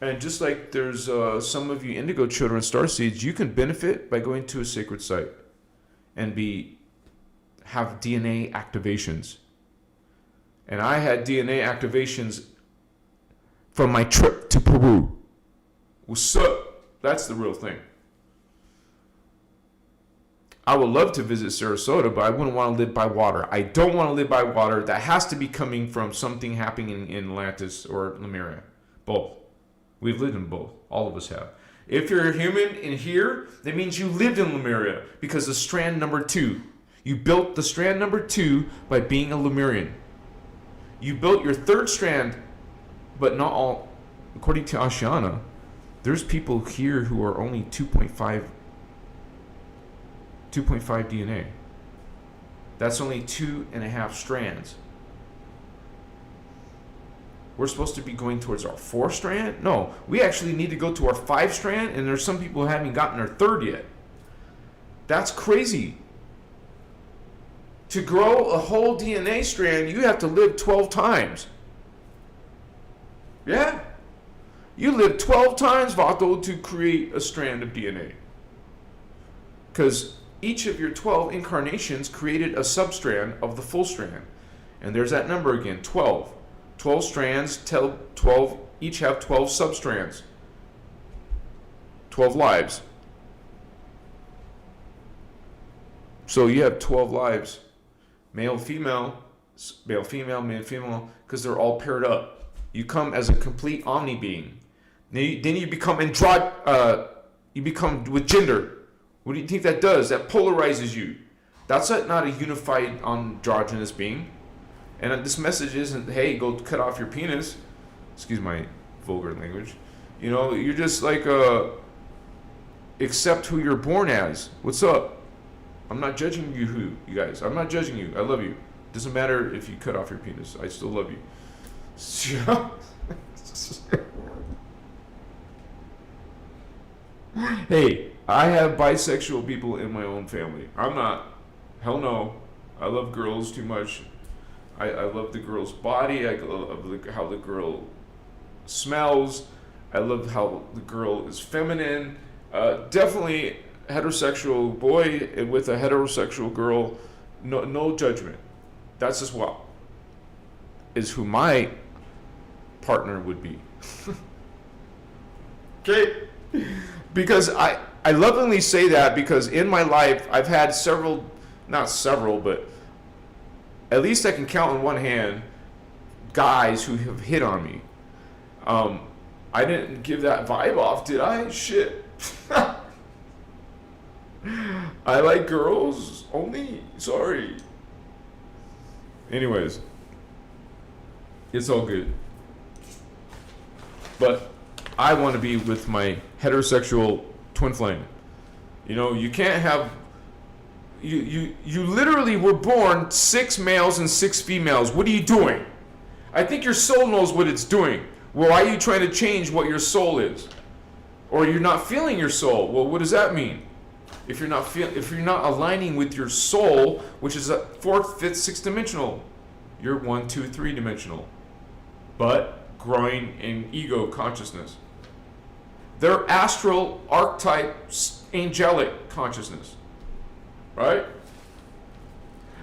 and just like there's some of you indigo children, starseeds, you can benefit by going to a sacred site and have DNA activations. And I had DNA activations from my trip to Peru. What's up? That's the real thing. I would love to visit Sarasota, but I wouldn't want to live by water. I don't want to live by water. That has to be coming from something happening in Atlantis or Lemuria. Both. We've lived in both. All of us have. If you're a human in here, that means you lived in Lemuria, because the strand number 2. You built the strand number 2 by being a Lemurian. You built your 3rd strand, but not all. According to Ashiana, there's people here who are only 2.5 DNA. That's only 2.5 strands. We're supposed to be going towards our 4th strand? No, we actually need to go to our 5th strand, and there's some people who haven't gotten their 3rd yet. That's crazy. To grow a whole DNA strand, you have to live 12 times. Yeah. You live 12 times, Vato, to create a strand of DNA. Because each of your 12 incarnations created a substrand of the full strand. And there's that number again, 12. 12 strands, 12, each have 12 substrands. 12 lives. So you have 12 lives. Male, female, male, female, because they're all paired up. You come as a complete omni being. Then you become you become with gender. What do you think that does? That polarizes you. That's not a unified androgynous being. And this message isn't, hey, go cut off your penis. Excuse my vulgar language. You know, you're just like, accept who you're born as. What's up? I'm not judging you guys. I'm not judging you. I love you. Doesn't matter if you cut off your penis. I still love you. Hey, I have bisexual people in my own family. I'm not. Hell no. I love girls too much. I love the girl's body. I love how the girl smells. I love how the girl is feminine. Definitely heterosexual boy with a heterosexual girl. No judgment. That's just what is who my partner would be. Okay? Because I lovingly say that because in my life I've had not several, but at least I can count on one hand guys who have hit on me. I didn't give that vibe off, did I? Shit. I like girls only. Sorry. Anyways, it's all good. But I want to be with my heterosexual twin flame. You know, you can't have... You literally were born 6 males and 6 females. What are you doing? I think your soul knows what it's doing. Well, why are you trying to change what your soul is? Or you're not feeling your soul. Well, what does that mean? If you're not aligning with your soul, which is a 4th, 5th, 6th dimensional, you're 1, 2, 3 dimensional. But growing in ego consciousness. They're astral archetype angelic consciousness. Right?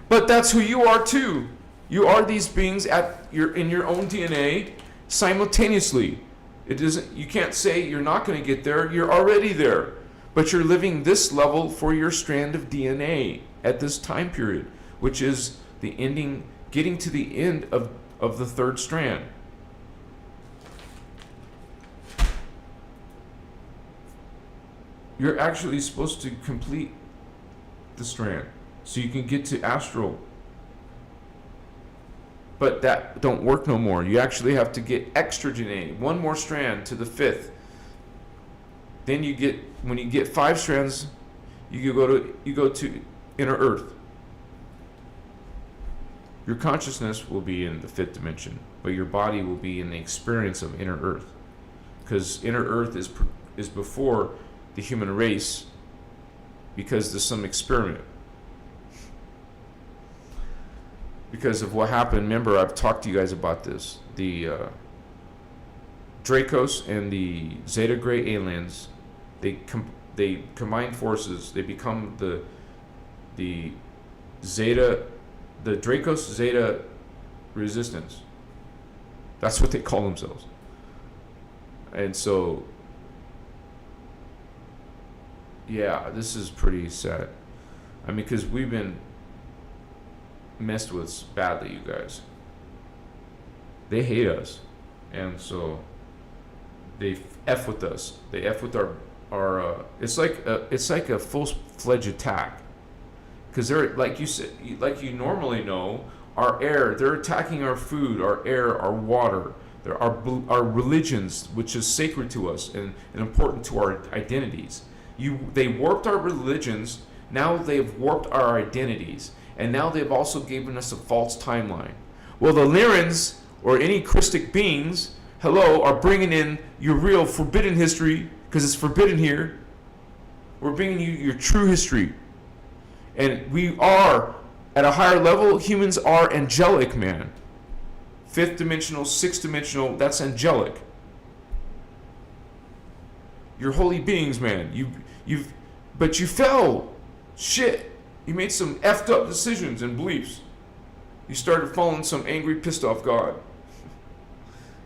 But that's who you are too. You are these beings in your own DNA simultaneously. You can't say you're not going to get there. You're already there. But you're living this level for your strand of DNA at this time period, which is the ending, getting to the end of the 3rd strand. You're actually supposed to complete the strand so you can get to astral, but that don't work no more. You actually have to get extra DNA, 1 more strand to the 5th. Then when you get 5 strands, you go to inner earth. Your consciousness will be in the 5th dimension, but your body will be in the experience of inner earth, because inner earth is before the human race, because there's some experiment. Because of what happened, remember I've talked to you guys about this. The Dracos and the Zeta Gray aliens, they combine forces. They become the Zeta, the Dracos Zeta Resistance. That's what they call themselves. And so, yeah, this is pretty sad. I mean, because we've been messed with badly, you guys. They hate us. And so they F with us. They F with our it's like a full-fledged attack. Because they're, like you said, like you normally know, our air, they're attacking our food, our air, our water, our religions, which is sacred to us and important to our identities. They warped our religions, now they've warped our identities, and now they've also given us a false timeline. Well, the Lyrans, or any Christic beings, are bringing in your real forbidden history, because it's forbidden here. We're bringing you your true history. And we are, at a higher level, humans are angelic, man. 5th dimensional, 6th dimensional, that's angelic. You're holy beings, man. But you fell. Shit. You made some effed up decisions and beliefs. You started following some angry, pissed off God.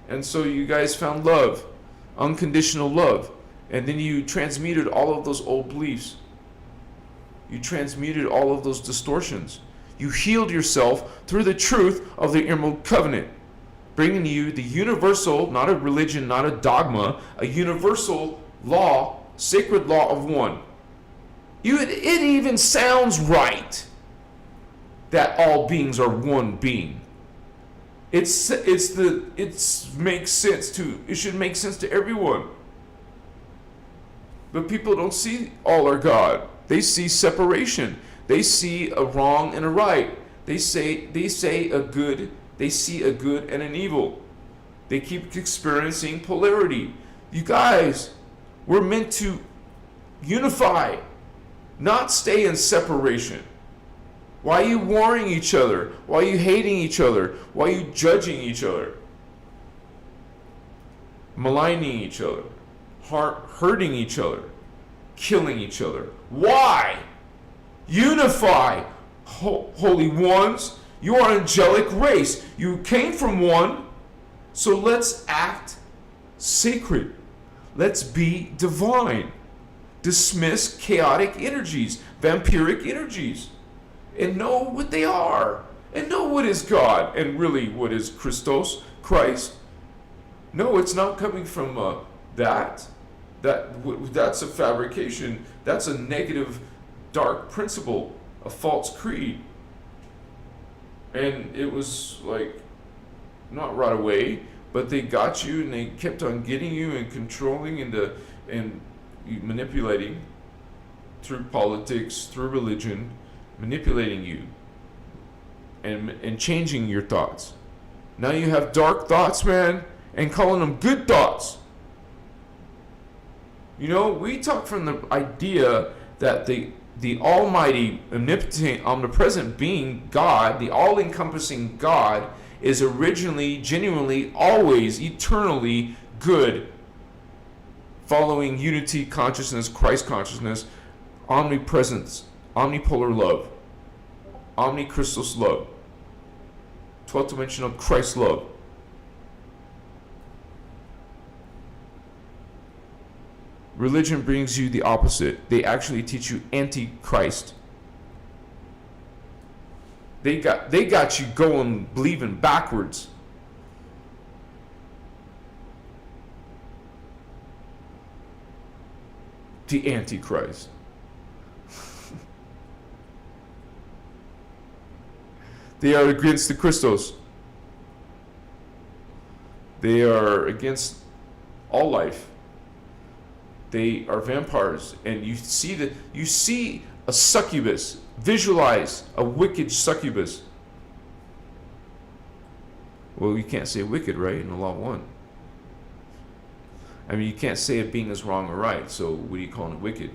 And so you guys found love, unconditional love. And then you transmuted all of those old beliefs. You transmuted all of those distortions. You healed yourself through the truth of the Emerald Covenant, bringing you the universal, not a religion, not a dogma, a universal law, sacred law of one. It even sounds right that all beings are one being. It makes sense to. It should make sense to everyone. But people don't see all are God. They see separation. They see a wrong and a right. They see a good and an evil. They keep experiencing polarity. You guys, we're meant to unify, not stay in separation. Why are you warring each other? Why are you hating each other? Why are you judging each other? Maligning each other, hurting each other, killing each other. Why? Unify, holy ones. You are an angelic race. You came from one, so let's act sacred. Let's be divine. Dismiss chaotic energies, vampiric energies, and know what they are, and know what is God, and really what is Christos, Christ. No, it's not coming from that's a fabrication. That's a negative, dark principle, a false creed. And it was like, not right away, but they got you, and they kept on getting you and controlling and manipulating through politics, through religion, manipulating you and changing your thoughts. Now you have dark thoughts, man, and calling them good thoughts. You know, we talk from the idea that the almighty, omnipotent, omnipresent being, God, the all-encompassing God, is originally, genuinely, always, eternally good, following unity consciousness, Christ consciousness, omnipresence, omnipolar love, innerchristos love, 12th dimensional Christ love. Religion brings you the opposite. They actually teach you anti-Christ. They got you going, believing backwards. The Antichrist. They are against the Christos. They are against all life. They are vampires, and you see a succubus. Visualize a wicked succubus. Well, you can't say wicked, right? In the law of one. I mean, you can't say a being is wrong or right. So what are you calling it wicked?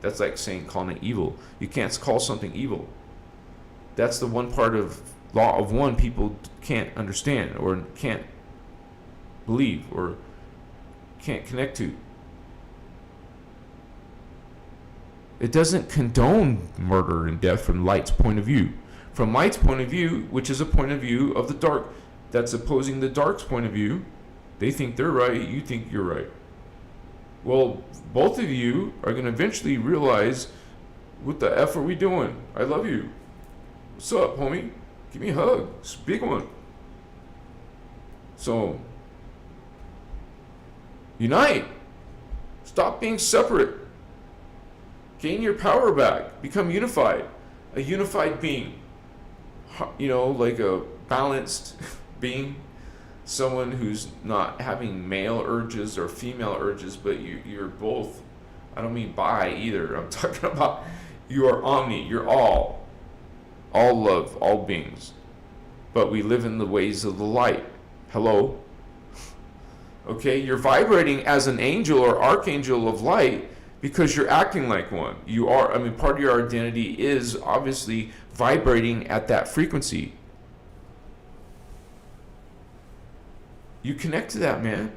That's like calling it evil. You can't call something evil. That's the one part of law of one people can't understand or can't believe or can't connect to. It doesn't condone murder and death from light's point of view. From light's point of view, which is a point of view of the dark that's opposing the dark's point of view, they think they're right, you think you're right. Well, both of you are going to eventually realize, what the F are we doing? I love you. What's up, homie? Give me a hug. It's a big one. So, unite. Stop being separate. Gain your power back. Become unified. A unified being. You know, like a balanced being. Someone who's not having male urges or female urges, but you're both. I don't mean bi either. I'm talking about you are omni. You're all love, all beings. But we live in the ways of the light. Hello? Okay, you're vibrating as an angel or archangel of light because you're acting like one. You are, I mean, part of your identity is obviously vibrating at that frequency. You connect to that, man.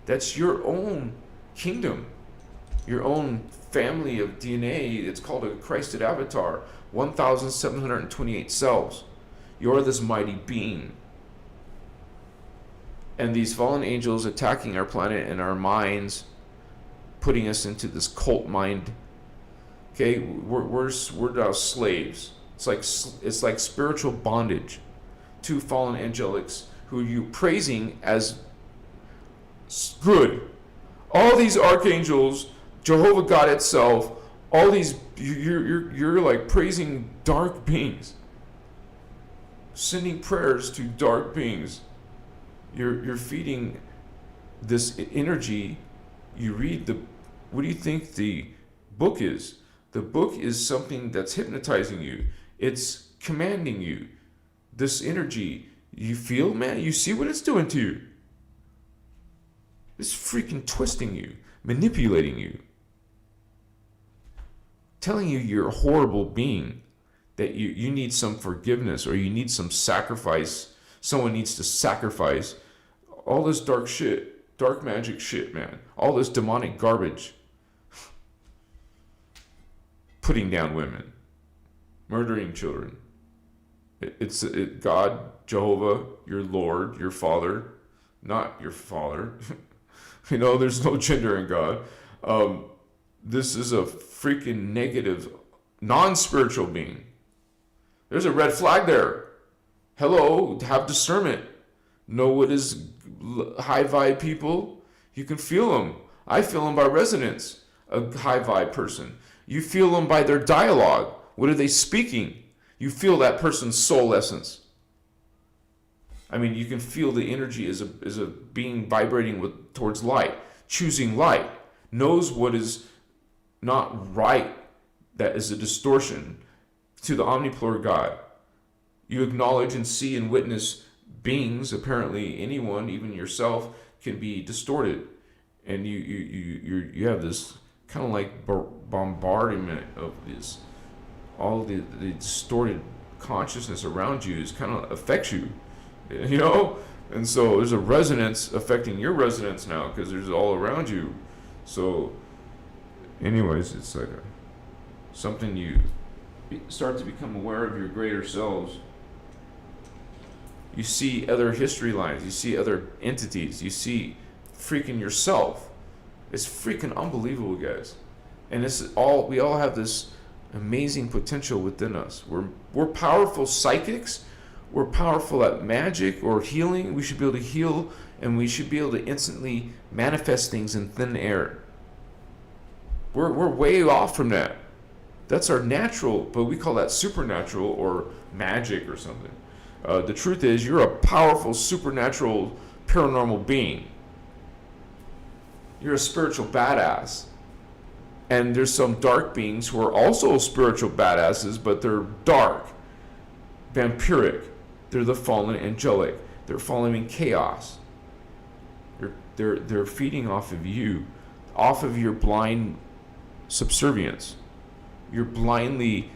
That's your own kingdom, your own family of DNA. It's called a Christed avatar, 1,728 cells. You're this mighty being. And these fallen angels attacking our planet and our minds, putting us into this cult mind. Okay, we're now slaves. It's like spiritual bondage to fallen angelics who you praising as good. All these archangels, Jehovah God itself, all these you're like praising dark beings, sending prayers to dark beings. You're feeding this energy. You read what do you think the book is? The book is something that's hypnotizing you. It's commanding you. This energy, you feel, man, you see what it's doing to you. It's freaking twisting you, manipulating you, telling you you're a horrible being, that you need some forgiveness or you need some sacrifice. Someone needs to sacrifice. All this dark shit, dark magic shit, man. All this demonic garbage. Putting down women, murdering children. It's God, Jehovah, your Lord, your Father, not your Father. You know, there's no gender in God. This is a freaking negative, non-spiritual being. There's a red flag there. Hello, have discernment. Know what is high vibe people. You can feel them. I feel them by resonance. A high vibe person. You feel them by their dialogue. What are they speaking? You feel that person's soul essence. I mean, you can feel the energy as a being vibrating towards light, choosing light, knows what is not right, that is a distortion to the omnipolar God. You acknowledge and see and witness beings, apparently anyone, even yourself, can be distorted. And you have this kind of like bombardment of this, all the distorted consciousness around you is kind of affects you, you know? And so there's a resonance affecting your resonance now because there's all around you. So anyways, it's like something you start to become aware of your greater selves. You see other history lines, you see other entities, you see freaking yourself. It's freaking unbelievable, guys. And we all have this amazing potential within us. We're powerful psychics. We're powerful at magic or healing. We should be able to heal, and we should be able to instantly manifest things in thin air. We're way off from that. That's our natural, but we call that supernatural or magic or something. The truth is, you're a powerful, supernatural, paranormal being. You're a spiritual badass. And there's some dark beings who are also spiritual badasses, but they're dark, vampiric. They're the fallen angelic. They're following chaos. They're feeding off of you, off of your blind subservience. You're blindly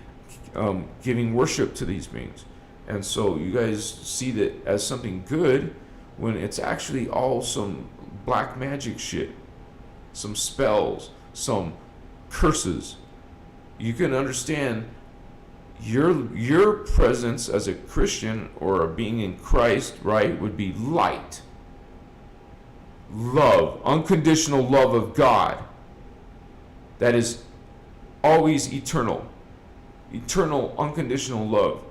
giving worship to these beings. And so you guys see that as something good when it's actually all some black magic shit, some spells, some curses, you can understand your presence as a Christian or a being in Christ, right, would be light, love, unconditional love of God that is always eternal, unconditional love,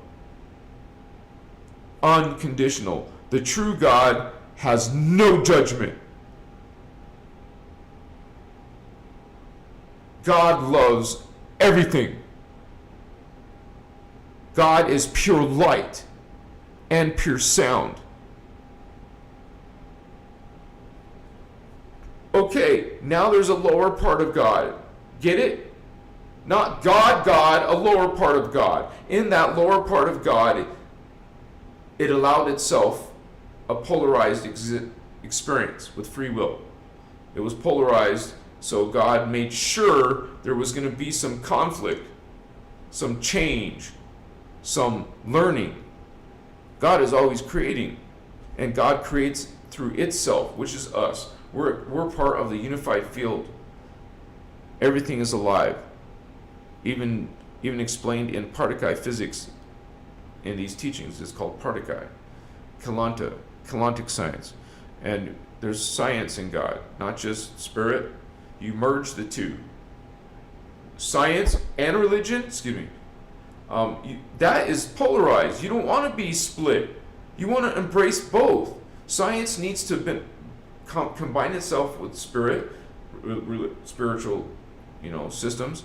unconditional. The true God has no judgment. God loves everything. God is pure light and pure sound. Okay, now there's a lower part of God. Get it? Not God, a lower part of God. In that lower part of God, it allowed itself a polarized experience with free will. It was polarized, so God made sure there was going to be some conflict, some change, some learning. God is always creating, and God creates through itself, which is us. We're part of the unified field. Everything is alive. Even explained in Particle physics in these teachings is called Particle, Kalantic science. And there's science in God, not just spirit. You merge the two. Science and religion, that is polarized. You don't want to be split. You want to embrace both. Science needs to combine itself with spiritual, systems,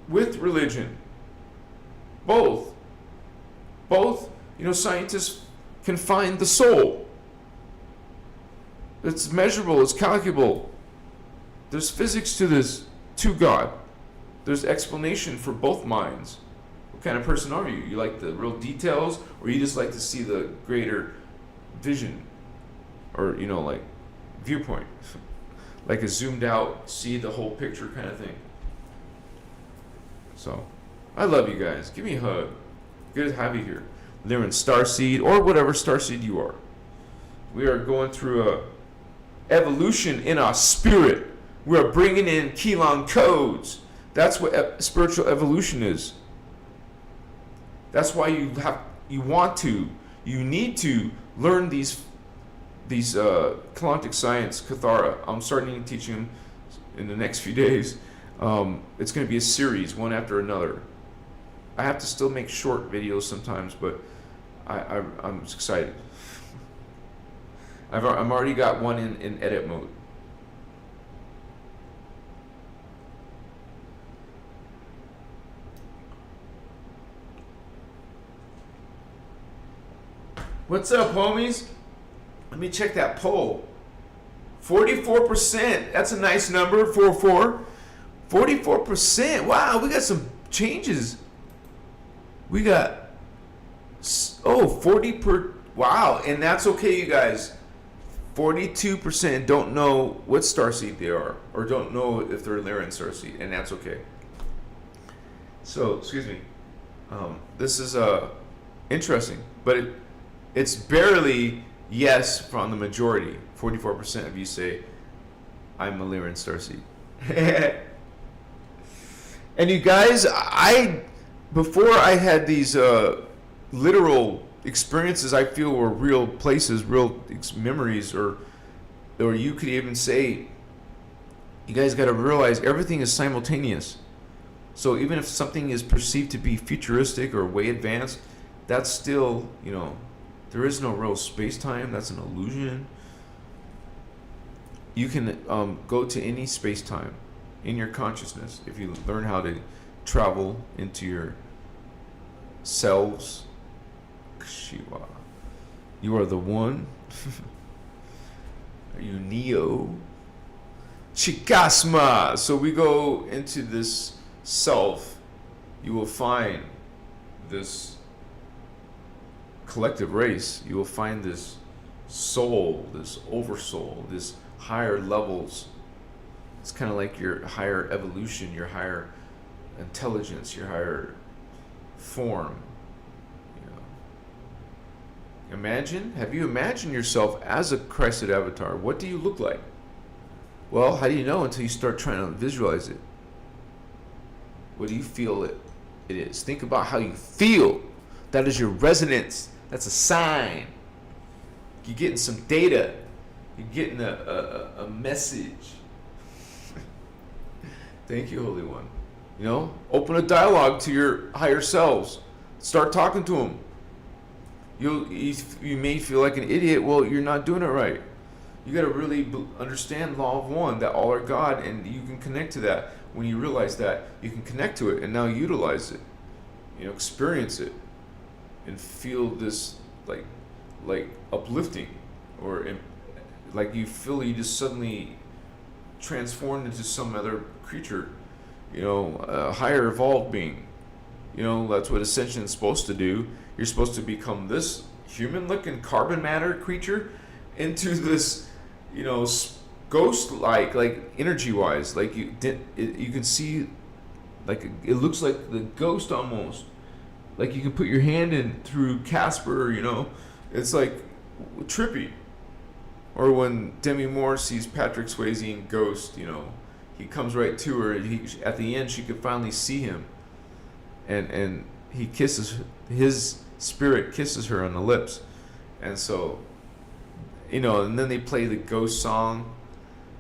with religion. Both. Scientists can find the soul. It's measurable. It's calculable. There's physics to this, to God. There's explanation for both minds. What kind of person are you? You like the real details, or you just like to see the greater vision, or like viewpoint, like a zoomed out, see the whole picture kind of thing. So, I love you guys. Give me a hug. Good to have you here. Lyran Starseed, or whatever starseed you are. We are going through a evolution in our spirit. We are bringing in Keylon codes. That's what spiritual evolution is. That's why you need to learn these Kalantic science, Kathara. I'm starting to teach them in the next few days. It's going to be a series, one after another. I have to still make short videos sometimes, but I'm excited. I've already got one in edit mode. What's up, homies? Let me check that poll. 44%. That's a nice number. 44%. Wow, we got some changes. We got 40 per. Wow, and that's okay, you guys. 42% don't know what starseed they are, or don't know if they're Lyran Starseed, and that's okay. So, excuse me. This is interesting, but it's barely yes from the majority. 44% of you say, I'm a Lyran Starseed. And you guys, before I had these literal experiences I feel were real places, real memories, or you could even say, you guys got to realize everything is simultaneous. So even if something is perceived to be futuristic or way advanced, that's still, there is no real space-time. That's an illusion. You can go to any space-time in your consciousness if you learn how to travel into your selves. Shiva. You are the one. Are you Neo? Chikasma. So we go into this self. You will find this collective race. You will find this soul, this oversoul, this higher levels. It's kind of like your higher evolution, your higher intelligence, your higher form. Have you imagined yourself as a Christed avatar? What do you look like? Well, how do you know until you start trying to visualize it? What do you feel it is? Think about how you feel. That is your resonance. That's a sign. You're getting some data. You're getting a message. Thank you, Holy One. Open a dialogue to your higher selves. Start talking to them. You may feel like an idiot. Well, you're not doing it right. You got to really understand law of one, that all are God, and you can connect to that. When you realize that, you can connect to it and now utilize it. Experience it and feel this like uplifting, or like you feel you just suddenly transformed into some other creature, a higher evolved being. That's what ascension is supposed to do. You're supposed to become this human-looking carbon matter creature into this, ghost-like, energy-wise, like you can see, like it looks like the ghost almost. Like you can put your hand in through Casper, it's like trippy. Or when Demi Moore sees Patrick Swayze in Ghost, he comes right to her. At the end, she could finally see him, and he kisses, his spirit kisses her on the lips, and so, and then they play the Ghost song.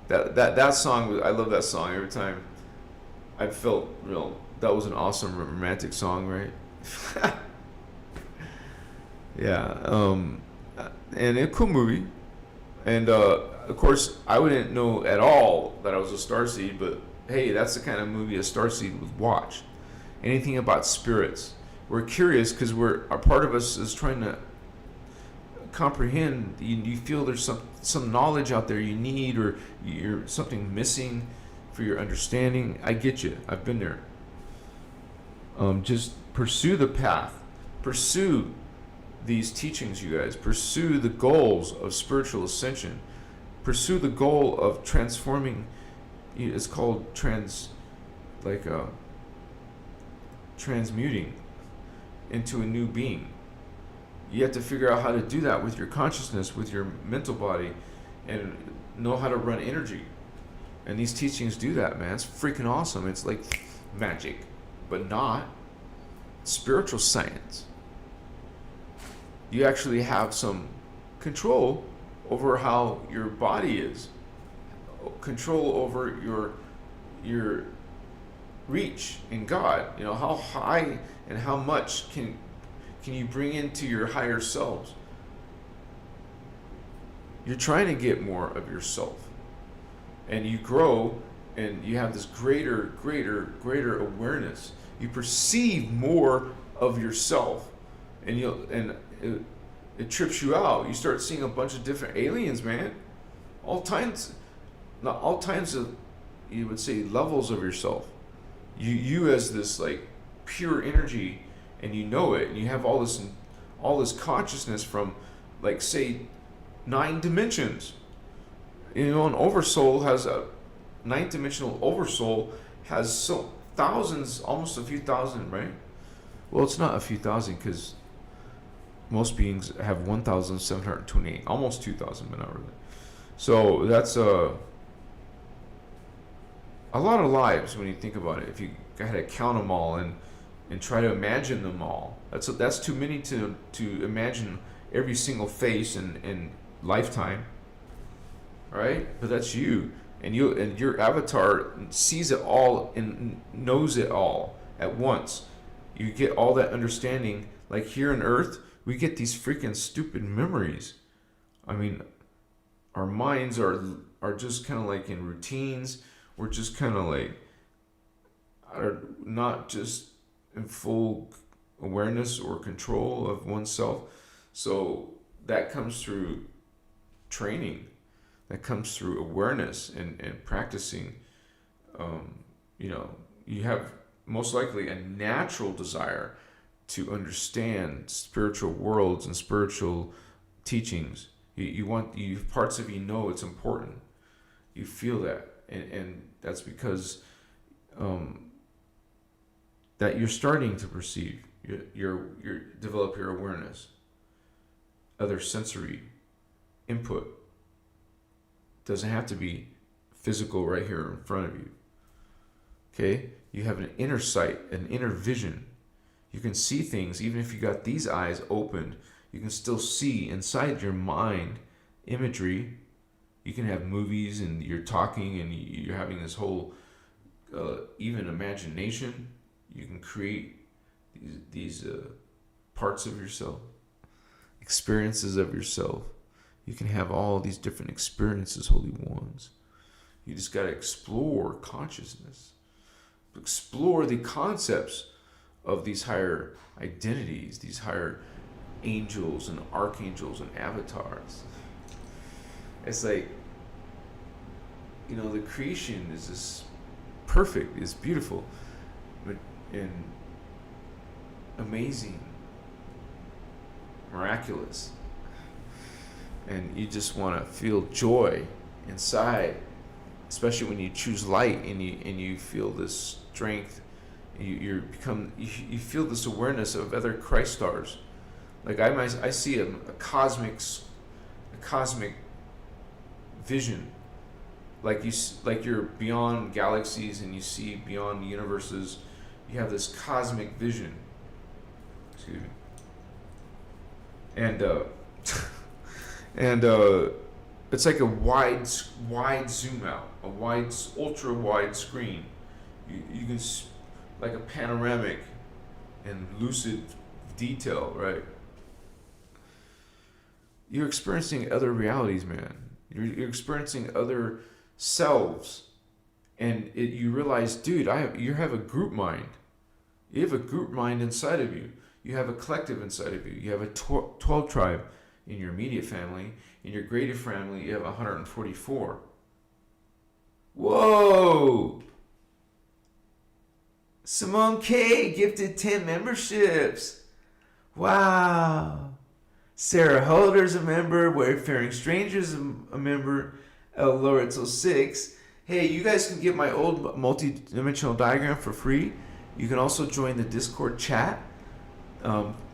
That song, I love that song. Every time I felt, that was an awesome romantic song, right? Yeah, and a cool movie. And of course, I wouldn't know at all that I was a starseed, but hey, that's the kind of movie a starseed would watch. Anything about spirits. We're curious because a part of us is trying to comprehend. You feel there's some knowledge out there you need, or you're something missing for your understanding. I get you. I've been there. Just pursue the path. Pursue these teachings, you guys. Pursue the goals of spiritual ascension. Pursue the goal of transforming. It's called transmuting into a new being. You have to figure out how to do that with your consciousness, with your mental body, and know how to run energy. And these teachings do that, man. It's freaking awesome. It's like magic, but not spiritual science. You actually have some control over how your body is, control over your reach in God. How high and how much can you bring into your higher selves. You're trying to get more of yourself, and you grow, and you have this greater awareness. You perceive more of yourself, and it trips you out. You start seeing a bunch of different aliens, man. All kinds of, you would say, levels of yourself. You as this like pure energy, and you know it, and you have all this consciousness from, like, say, 9 dimensions. An oversoul has a 9th dimensional oversoul has thousands, almost a few thousand, right? Well, it's not a few thousand, because most beings have 1,728, almost 2,000, but not really. So that's a lot of lives when you think about it. If you had to count them all and try to imagine them all, that's too many to imagine every single face in lifetime. All right, but that's you, and your avatar sees it all and knows it all at once. You get all that understanding. Like here on Earth, we get these freaking stupid memories. I mean, our minds are just kind of like in routines. We're just kind of like are not just in full awareness or control of oneself. So that comes through training. That comes through awareness and practicing. You have most likely a natural desire to understand spiritual worlds and spiritual teachings. You parts of you know it's important. You feel that, and that's because that you're starting to perceive. You're develop your awareness. Other sensory input doesn't have to be physical right here in front of you. Okay? You have an inner sight, an inner vision. You can see things even if you got these eyes opened. You can still see inside your mind imagery. You can have movies and you're talking and you're having this whole even imagination. You can create these parts of yourself, experiences of yourself. You can have all these different experiences, Holy Ones. You just got to explore consciousness, explore the concepts of these higher identities, these higher angels and archangels and avatars. It's like, you know, the creation is just perfect, it's beautiful, and amazing, miraculous. And you just want to feel joy inside, especially when you choose light and you feel this strength. You feel this awareness of other Christ stars. Like I see a cosmic vision. Like you're beyond galaxies and you see beyond universes. You have this cosmic vision. Excuse me. And it's like a wide zoom out, a ultra wide screen. You can, like a panoramic and lucid detail, right? You're experiencing other realities, man. You're experiencing other selves, and you realize, dude, you have a group mind. You have a group mind inside of you. You have a collective inside of you. You have a 12 tribe in your immediate family. In your greater family, you have 144. Whoa! Simone K gifted 10 memberships. Wow. Sarah Holder's a member. Wayfaring Stranger's a member. El Lorenzo 6. Hey, you guys can get my old multi-dimensional diagram for free. You can also join the Discord chat.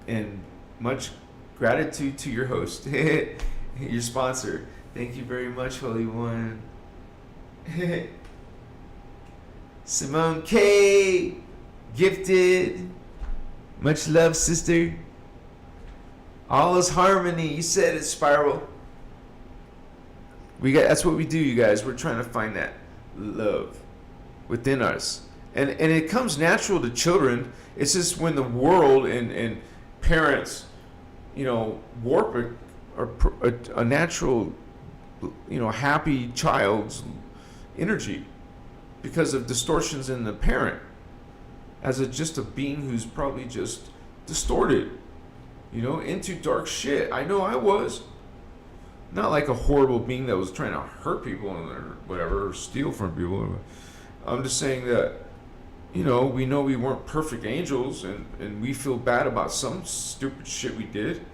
And much gratitude to your host, your sponsor. Thank you very much, Holy One. Simone K, gifted. Much love, sister. All is harmony. You said it, Spiral. That's what we do, you guys. We're trying to find that love within us. And it comes natural to children. It's just when the world and parents, you know, warp a natural, you know, happy child's energy because of distortions in the parent as just a being who's probably just distorted, you know, into dark shit. I know I was. Not like a horrible being that was trying to hurt people or whatever, or steal from people. I'm just saying that, you know we weren't perfect angels, and we feel bad about some stupid shit we did.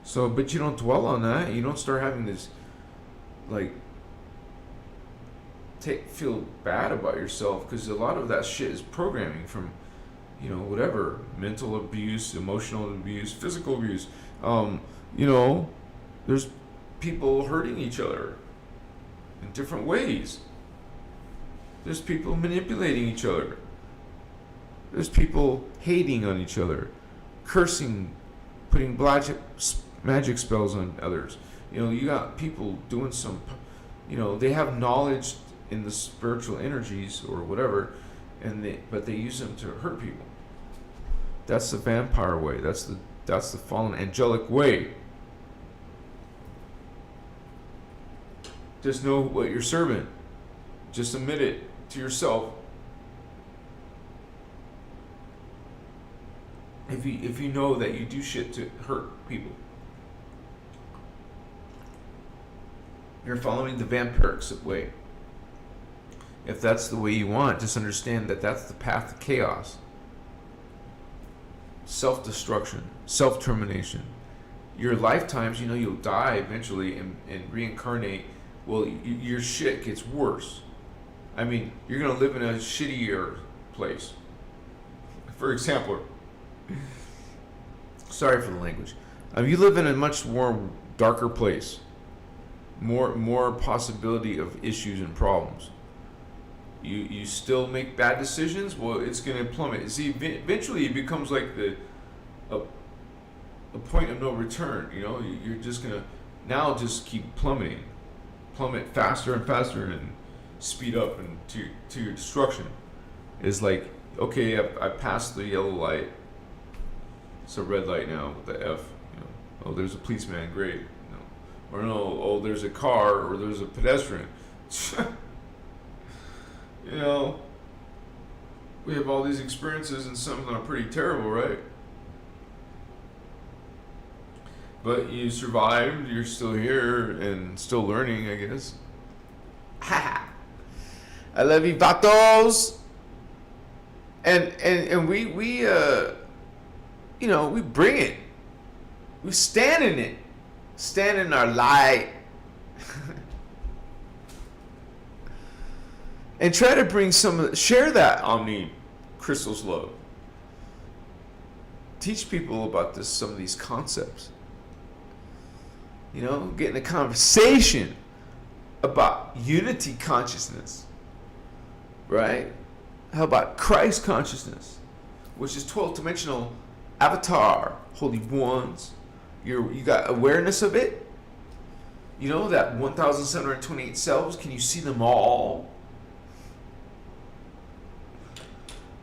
So, but you don't dwell on that. You don't start having this, like, feel bad about yourself, because a lot of that shit is programming from, you know, whatever, mental abuse, emotional abuse, physical abuse. You know, there's people hurting each other in different ways. There's people manipulating each other. There's people hating on each other, cursing, putting magic spells on others. You know, you got people doing some, you know, they have knowledge in the spiritual energies or whatever, but they use them to hurt people. That's the vampire way. That's the fallen angelic way. Just know what you're serving. Just admit it to yourself. If you know that you do shit to hurt people, you're following the vampiric way. If that's the way you want, just understand that that's the path to chaos. Self-destruction, self-termination. Your lifetimes, you know, you'll die eventually and reincarnate. Well, your shit gets worse. I mean, you're going to live in a shittier place. For example, sorry for the language. You live in a much more darker place. more possibility of issues and problems. You still make bad decisions, well, it's going to plummet. See, eventually it becomes like a point of no return. You know, you're just going to now just keep plummet faster and faster and speed up and to your destruction. It's like, okay, I passed the yellow light. It's a red light now with the F. You know, oh, there's a policeman, great. Or no, oh, there's a car or there's a pedestrian. You know, we have all these experiences and some of them are pretty terrible, right? But you survived, you're still here and still learning, I guess. Ha! I love you, vatos! And we you know, we bring it. We stand in it. Stand in our light. And try to bring share that Christos love. Teach people about some of these concepts. You know, get in a conversation about unity consciousness. Right? How about Christ consciousness, which is 12th dimensional avatar, holy ones. You got awareness of it. You know, that 1,728 selves, can you see them all?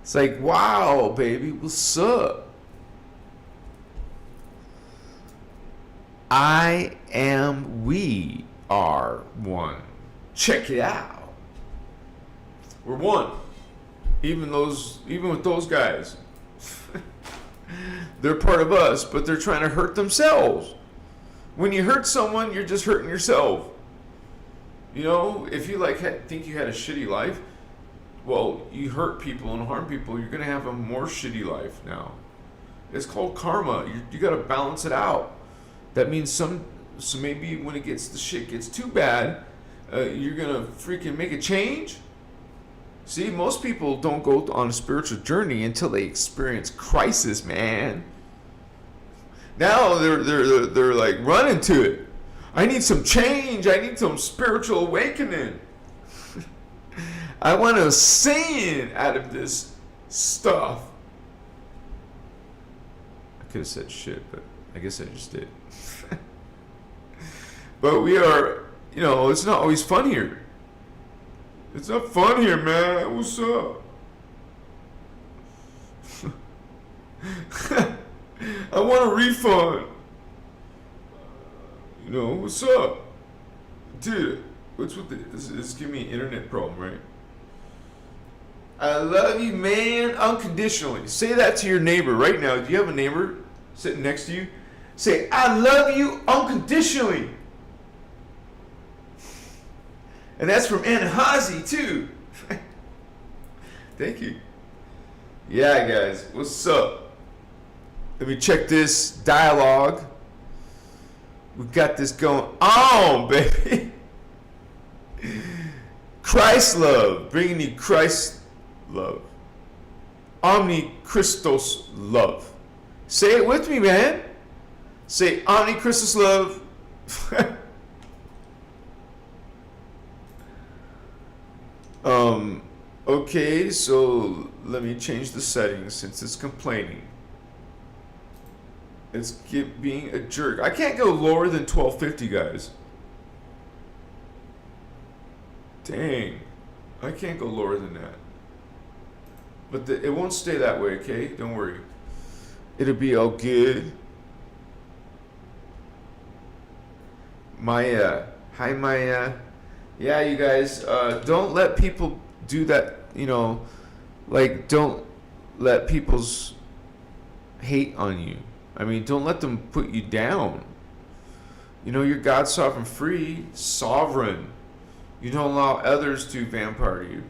It's like, wow, baby, what's up? We are one. Check it out. We're one. Even with those guys. They're part of us, but they're trying to hurt themselves. When you hurt someone, you're just hurting yourself. You know, if you think you had a shitty life, well, you hurt people and harm people, you're going to have a more shitty life now. It's called karma. You got to balance it out. That means so maybe when the shit gets too bad, you're going to freaking make a change. See, most people don't go on a spiritual journey until they experience crisis, man. Now they're like running to it. I need some change. I need some spiritual awakening. I want to sing out of this stuff. I could have said shit, but I guess I just did. But we are, you know, it's not always fun here. It's not fun here, man. What's up? I want a refund. You know, what's up? Dude, what's with this? This give me an internet problem, right? I love you, man, unconditionally. Say that to your neighbor right now. Do you have a neighbor sitting next to you? Say, I love you unconditionally. And that's from Anhazi, too. Thank you. Yeah, guys, what's up? Let me check this dialogue. We got this going on, baby. Christ love, bringing you Christ love. Omni-Christos love. Say it with me, man. Say Omni-Christos love. Okay, so let me change the settings since it's complaining. It's being a jerk. I can't go lower than 1250, guys. Dang. I can't go lower than that. But it won't stay that way, okay? Don't worry. It'll be all good. Maya. Hi, Maya. Yeah, you guys, don't let people do that, you know, like, don't let people's hate on you. I mean, don't let them put you down. You know, you're God sovereign free, sovereign. You don't allow others to vampire you.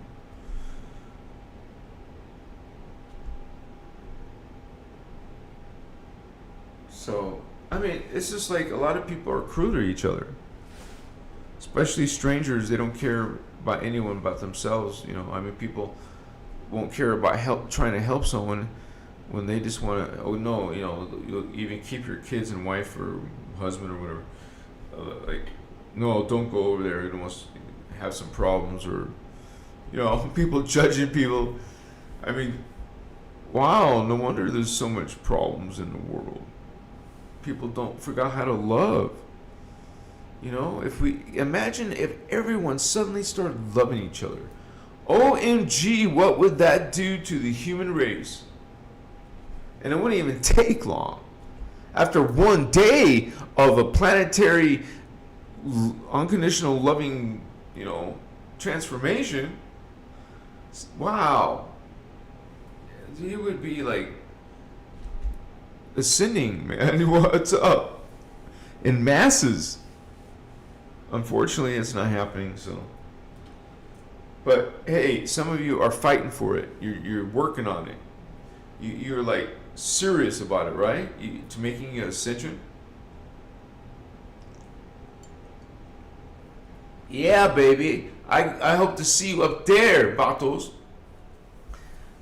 So, I mean, it's just like a lot of people are cruel to each other. Especially strangers, they don't care about anyone but themselves. You know, I mean, people won't care about trying to help someone when they just want to. Oh no, you know, you'll even keep your kids and wife or husband or whatever. Like, no, don't go over there. You must have some problems, or people judging people. I mean, wow, no wonder there's so much problems in the world. People don't forgot how to love. If we imagine if everyone suddenly started loving each other, OMG, what would that do to the human race? And it wouldn't even take long. After one day of a planetary unconditional loving, transformation, wow, it would be like ascending, man. What's up? In masses. Unfortunately, it's not happening. So, but hey, some of you are fighting for it. You're working on it. You're like serious about it, right? To making an ascension. Yeah, baby. I hope to see you up there, Vatos.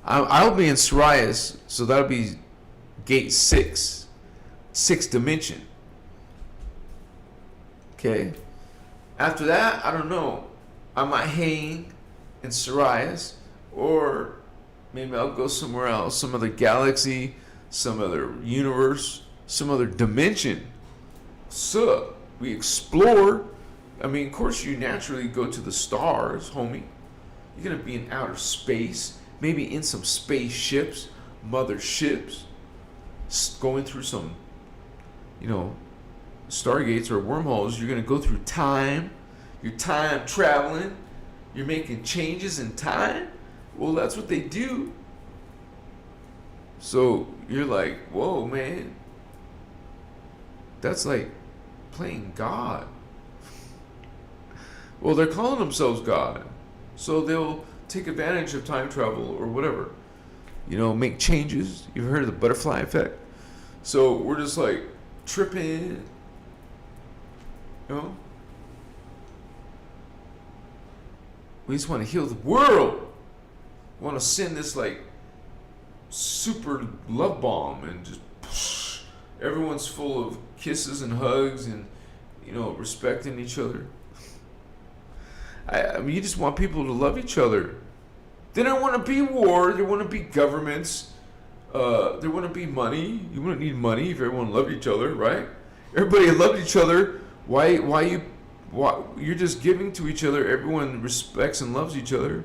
I'll be in Sirius, so that'll be gate 6, 6th dimension. Okay. After that, I don't know. I might hang in Sirius, or maybe I'll go somewhere else, some other galaxy, some other universe, some other dimension. So we explore. I mean, of course, you naturally go to the stars, homie. You're gonna be in outer space, maybe in some spaceships, motherships, going through some, stargates or wormholes. You're gonna go through time. You're time traveling. You're making changes in time. Well, that's what they do. So you're like, whoa, man. That's like playing God. Well, they're calling themselves God. So they'll take advantage of time travel or whatever. Make changes. You've heard of the butterfly effect? So we're just like tripping. We just want to heal the world. We want to send this like super love bomb and just everyone's full of kisses and hugs and respecting each other. I mean, you just want people to love each other. They don't want to be war. They want to be governments. They want to be money. You wouldn't need money if everyone loved each other, right? Everybody loved each other. Why you're just giving to each other. Everyone respects and loves each other.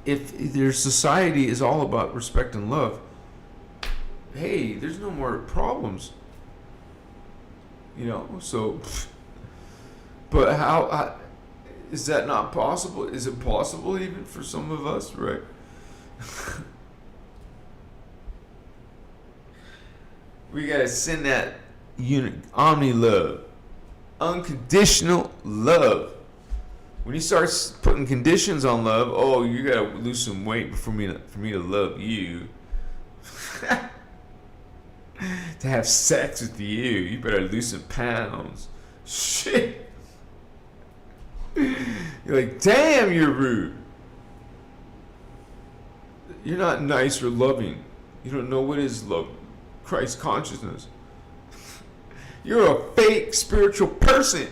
If their society is all about respect and love, hey, there's no more problems. So, but how is that not possible? Is it possible even for some of us, right? We gotta send that omni love, unconditional love. When you start putting conditions on love, oh, you gotta lose some weight for me to love you. To have sex with you better lose some pounds. Shit. You're like, damn, you're rude. You're not nice or loving. You don't know what is love. Christ consciousness. You're a fake spiritual person.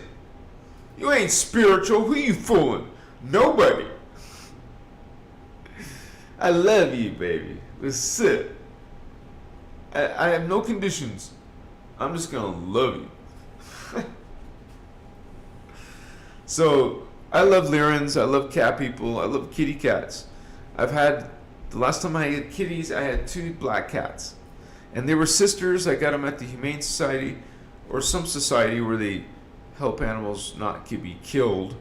You ain't spiritual. Who you fooling? Nobody. I love you, baby. What's up? I have no conditions. I'm just gonna love you. So I love Lyrans. I love cat people. I love kitty cats. The last time I had kitties, I had 2 black cats, and they were sisters. I got them at the Humane Society, or some society where they help animals not be killed.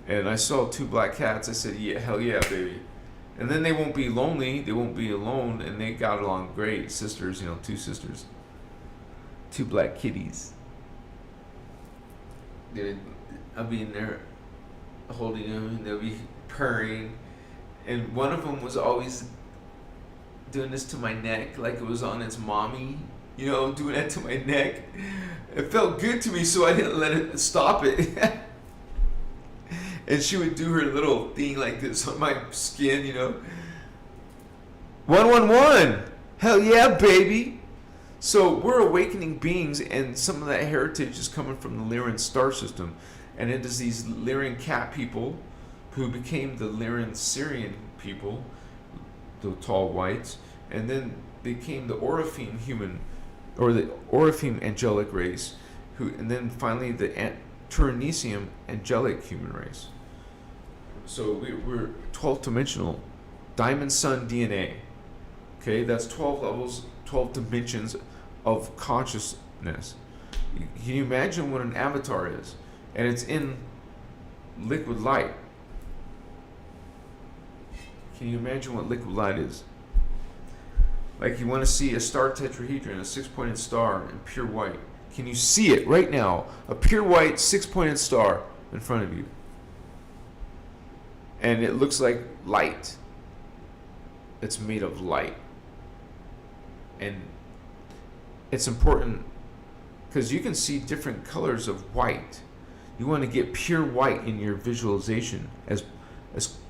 And I saw 2 black cats. I said, yeah, hell yeah, baby. And then they won't be lonely. They won't be alone. And they got along great. Sisters, 2 sisters. 2 black kitties. I'll be in there holding them, and they'll be purring. And one of them was always doing this to my neck, like it was on its mommy. Doing that to my neck. It felt good to me, so I didn't let it stop it. And she would do her little thing like this on my skin, 111. Hell yeah, baby. So we're awakening beings, and some of that heritage is coming from the Lyran star system, and it is these Lyran cat people who became the Lyran Syrian people, the tall whites, and then became the Orifeme human, or the Orifeme angelic race, and then finally the Turanesium angelic human race. So we're 12th dimensional, diamond sun DNA. Okay, that's 12 levels, 12 dimensions of consciousness. Can you imagine what an avatar is? And it's in liquid light. Can you imagine what liquid light is? Like, you want to see a star tetrahedron, a 6-pointed star in pure white. Can you see it right now? A pure white 6-pointed star in front of you. And it looks like light. It's made of light. And it's important because you can see different colors of white. You want to get pure white in your visualization as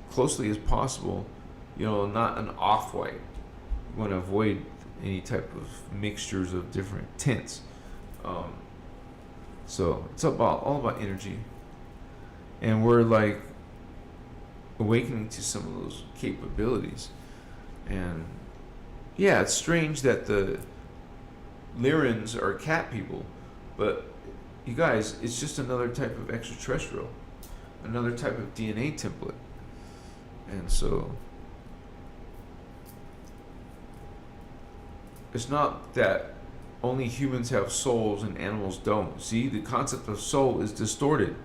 closely as possible. You know, not an off-white. You want to avoid any type of mixtures of different tints. So it's all about energy, and we're like awakening to some of those capabilities. And yeah, it's strange that the Lyrans are cat people, but you guys, it's just another type of extraterrestrial, another type of DNA template. And so it's not that only humans have souls and animals don't. See, the concept of soul is distorted.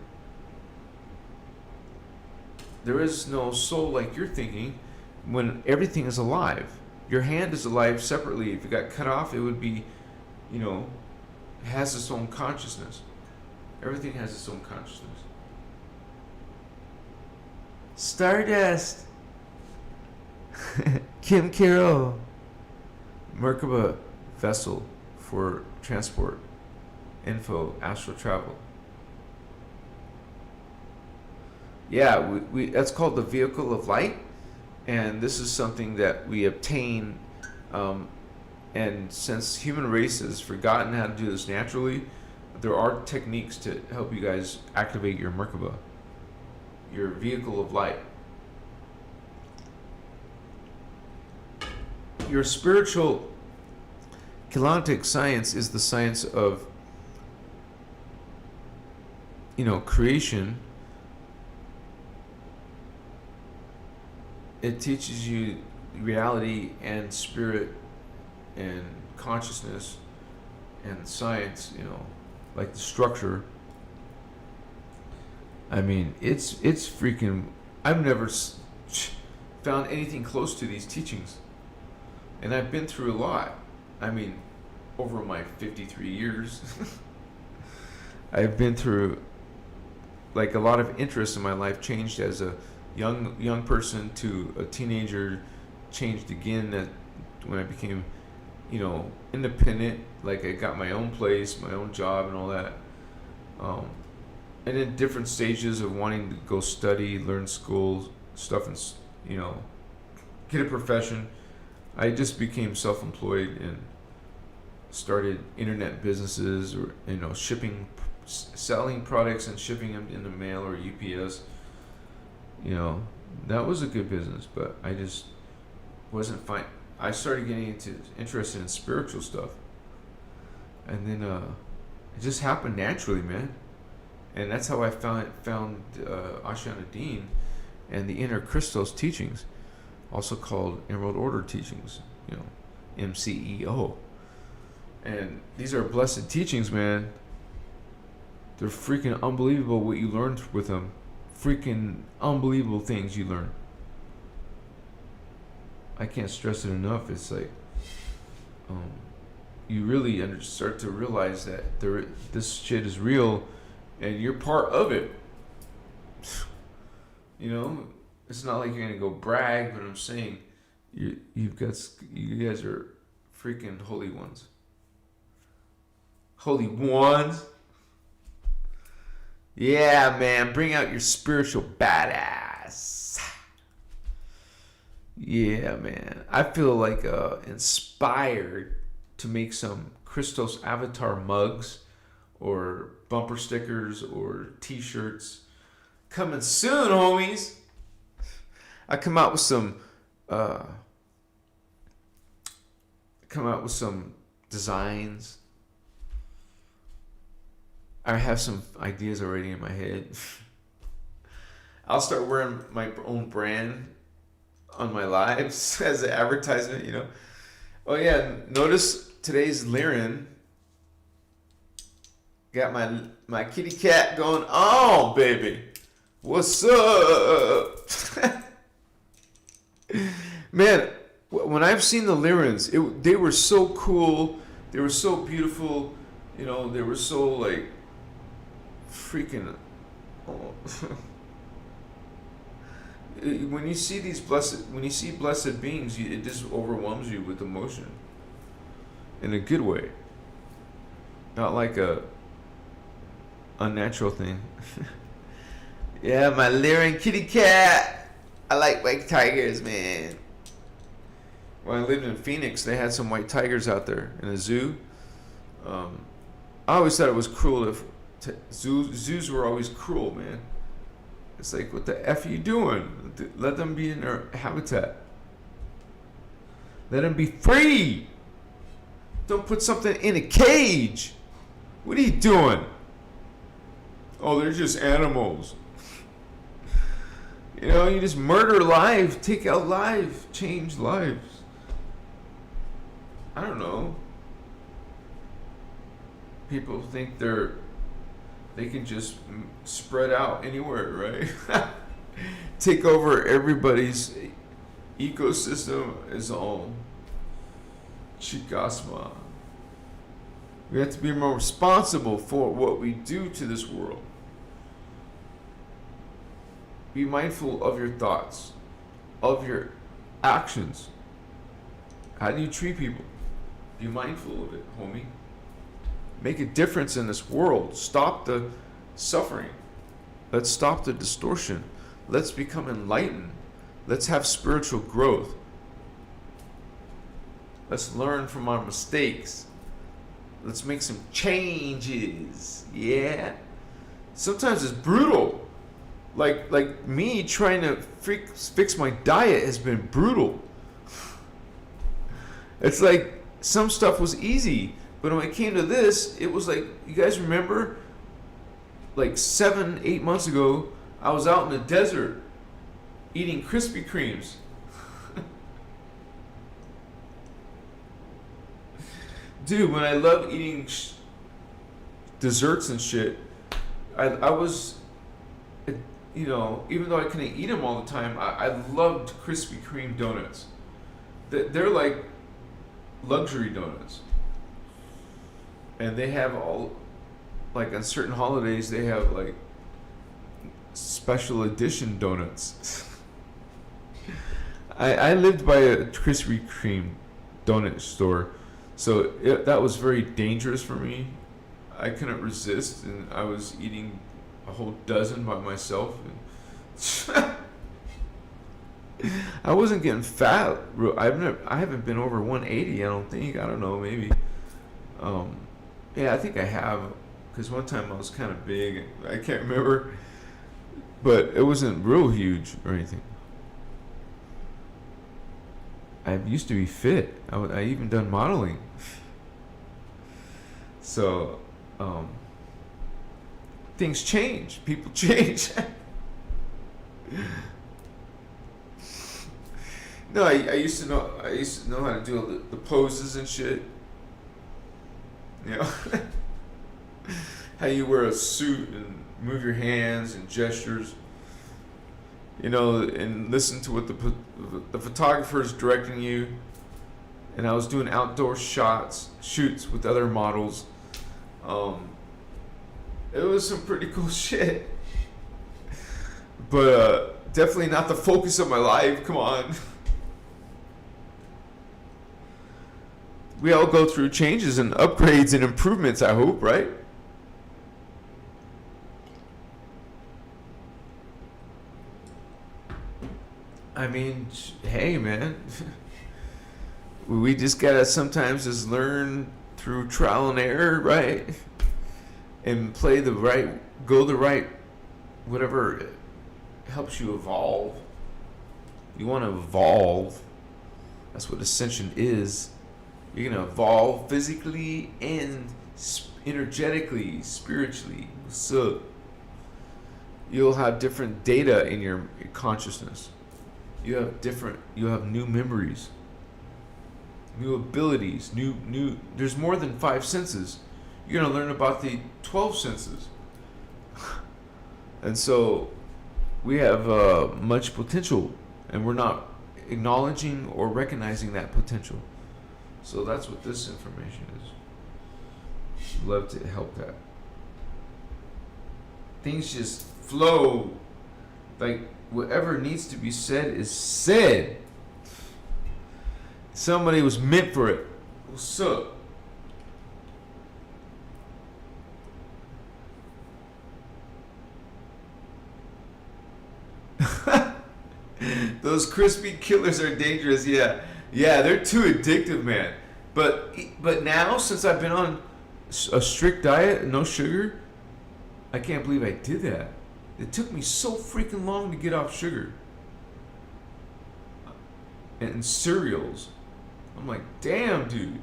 There is no soul like you're thinking when everything is alive. Your hand is alive separately. If it got cut off, it would be, has its own consciousness. Everything has its own consciousness. Stardust. Kim Carroll. Merkaba vessel for transport. Info, astral travel. Yeah, we that's called the vehicle of light. And this is something that we obtain, and since human race has forgotten how to do this naturally, there are techniques to help you guys activate your Merkaba, your vehicle of light. Your spiritual Keylontic science is the science of, creation. It teaches you reality and spirit and consciousness and science, like the structure. I mean, it's freaking, I've never found anything close to these teachings. And I've been through a lot. I mean, over my 53 years, I've been through, like, a lot of interest in my life changed as a young person to a teenager, changed again when I became, independent. Like, I got my own place, my own job, and all that. And in different stages of wanting to go study, learn school stuff, and get a profession. I just became self-employed and started internet businesses, or selling products and shipping them in the mail or UPS. That was a good business, but I just wasn't fine. I started getting interested in spiritual stuff, and then it just happened naturally, man. And that's how I found Ashana Dean and the innerchristos teachings, also called Emerald Order teachings, MCEO. And these are blessed teachings, man. They're freaking unbelievable what you learned with them. Freaking unbelievable things you learn. I can't stress it enough. It's like, you really start to realize that this shit is real, and you're part of it. It's not like you're gonna go brag, but I'm saying you guys are freaking holy ones. Holy ones. Yeah, man, bring out your spiritual badass. Yeah, man. I feel like inspired to make some Christos avatar mugs or bumper stickers or t-shirts. Coming soon, homies. I come out with some designs. I have some ideas already in my head. I'll start wearing my own brand on my lives as an advertisement, you know. Oh yeah, notice today's Lyran. Got my kitty cat going on, baby. What's up? Man, when I've seen the Lyrans, they were so cool. They were so beautiful. You know, they were so like freaking. Oh. When you see blessed beings, it just overwhelms you with emotion. In a good way. Not like a unnatural thing. Yeah, my Lyran kitty cat. I like white tigers, man. When I lived in Phoenix, they had some white tigers out there in a zoo. I always thought it was cruel. Zoos were always cruel, man. It's like, what the F are you doing? Let them be in their habitat. Let them be free. Don't put something in a cage. What are you doing? Oh, they're just animals. You know, you just murder lives, take out lives, change lives. I don't know. People think they can just spread out anywhere, right? Take over everybody's ecosystem is all chikasma. We have to be more responsible for what we do to this world. Be mindful of your thoughts, of your actions. How do you treat people? Be mindful of it, homie. Make a difference in this world. Stop the suffering. Let's stop the distortion. Let's become enlightened. Let's have spiritual growth. Let's learn from our mistakes. Let's make some changes. Yeah. Sometimes it's brutal. Like me trying to fix my diet has been brutal. It's like some stuff was easy, but when it came to this, it was like, you guys remember? Like 7-8 months ago, I was out in the desert eating Krispy Kremes. Dude, when I love eating desserts and shit, I was, you know, even though I couldn't eat them all the time, I loved Krispy Kreme donuts. They're like luxury donuts. And they have all, like on certain holidays, they have like special edition donuts. I lived by a Krispy Kreme donut store, so that was very dangerous for me. I couldn't resist, and I was eating a whole dozen by myself. I wasn't getting fat. I haven't been over 180. I don't think. I don't know. Maybe. Yeah, I think I have. Because one time I was kind of big. I can't remember. But it wasn't real huge or anything. I used to be fit. I even done modeling. So, things change. People change. No, I used to know how to do the poses and shit. You know, how you wear a suit and move your hands and gestures. You know, and listen to what the photographer is directing you. And I was doing outdoor shoots with other models. It was some pretty cool shit. But definitely not the focus of my life. Come on. We all go through changes and upgrades and improvements, I hope, right? I mean, hey, man. we just gotta sometimes just learn through trial and error, right? And go the right, whatever helps you evolve. You want to evolve. That's what ascension is. You're gonna evolve physically and energetically, spiritually. So you'll have different data in your consciousness. You have new memories, new abilities, new. There's more than 5 senses. You're gonna learn about the 12 senses, and so we have much potential, and we're not acknowledging or recognizing that potential. So that's what this information is. Love to help that. Things just flow, like whatever needs to be said is said. Somebody was meant for it. What's up? Those crispy killers are dangerous. Yeah, they're too addictive, man. But now, since I've been on a strict diet, no sugar, I can't believe I did that. It took me so freaking long to get off sugar and cereals. I'm like, damn, dude.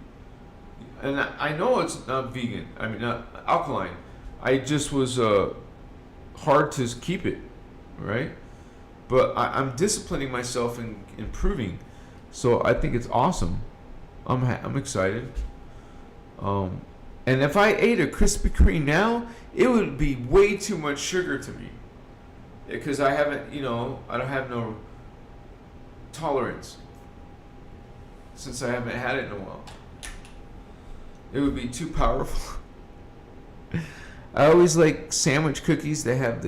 And I know it's not vegan. I mean, not alkaline. I just was hard to keep it, right? But I'm disciplining myself and improving, so I think it's awesome. I'm excited. And if I ate a Krispy Kreme now, it would be way too much sugar to me, because I haven't, I don't have no tolerance since I haven't had it in a while. It would be too powerful. I always like sandwich cookies that have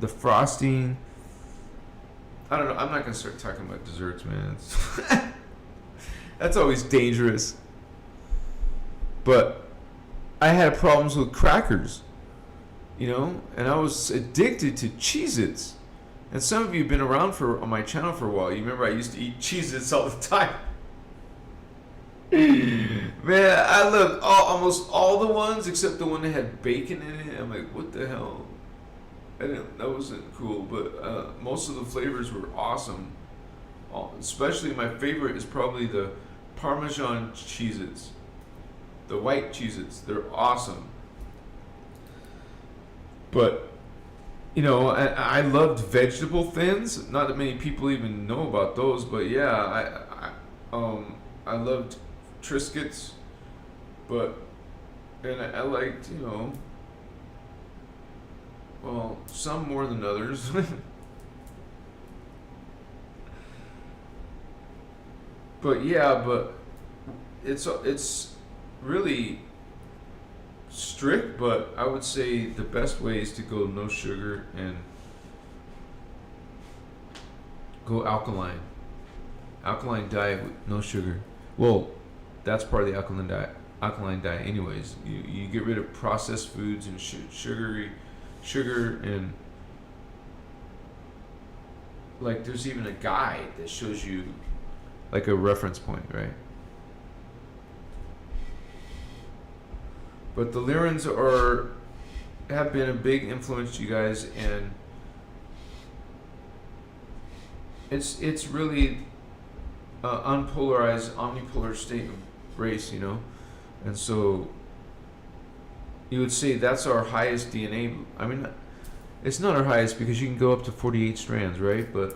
the frosting. I don't know. I'm not gonna start talking about desserts, man. That's always dangerous. But I had problems with crackers, and I was addicted to Cheez-Its. And some of you have been around on my channel for a while. You remember I used to eat Cheez-Its all the time. Man, I loved almost all the ones except the one that had bacon in it. I'm like, what the hell? That wasn't cool, but most of the flavors were awesome. Especially my favorite is probably the Parmesan Cheez-Its. The white Cheez-Its. They're awesome. But, I loved vegetable thins. Not that many people even know about those, but yeah, I loved Triscuits. And I liked, well, some more than others. But it's really strict, but I would say the best way is to go no sugar and go alkaline. Alkaline diet with no sugar. Well, that's part of the alkaline diet anyways. You get rid of processed foods and sugar, and like there's even a guide that shows you like a reference point, right? But the Lyrans have been a big influence to you guys, and it's really unpolarized, omnipolar state of race, and so you would say that's our highest DNA. I mean, it's not our highest because you can go up to 48 strands, right? But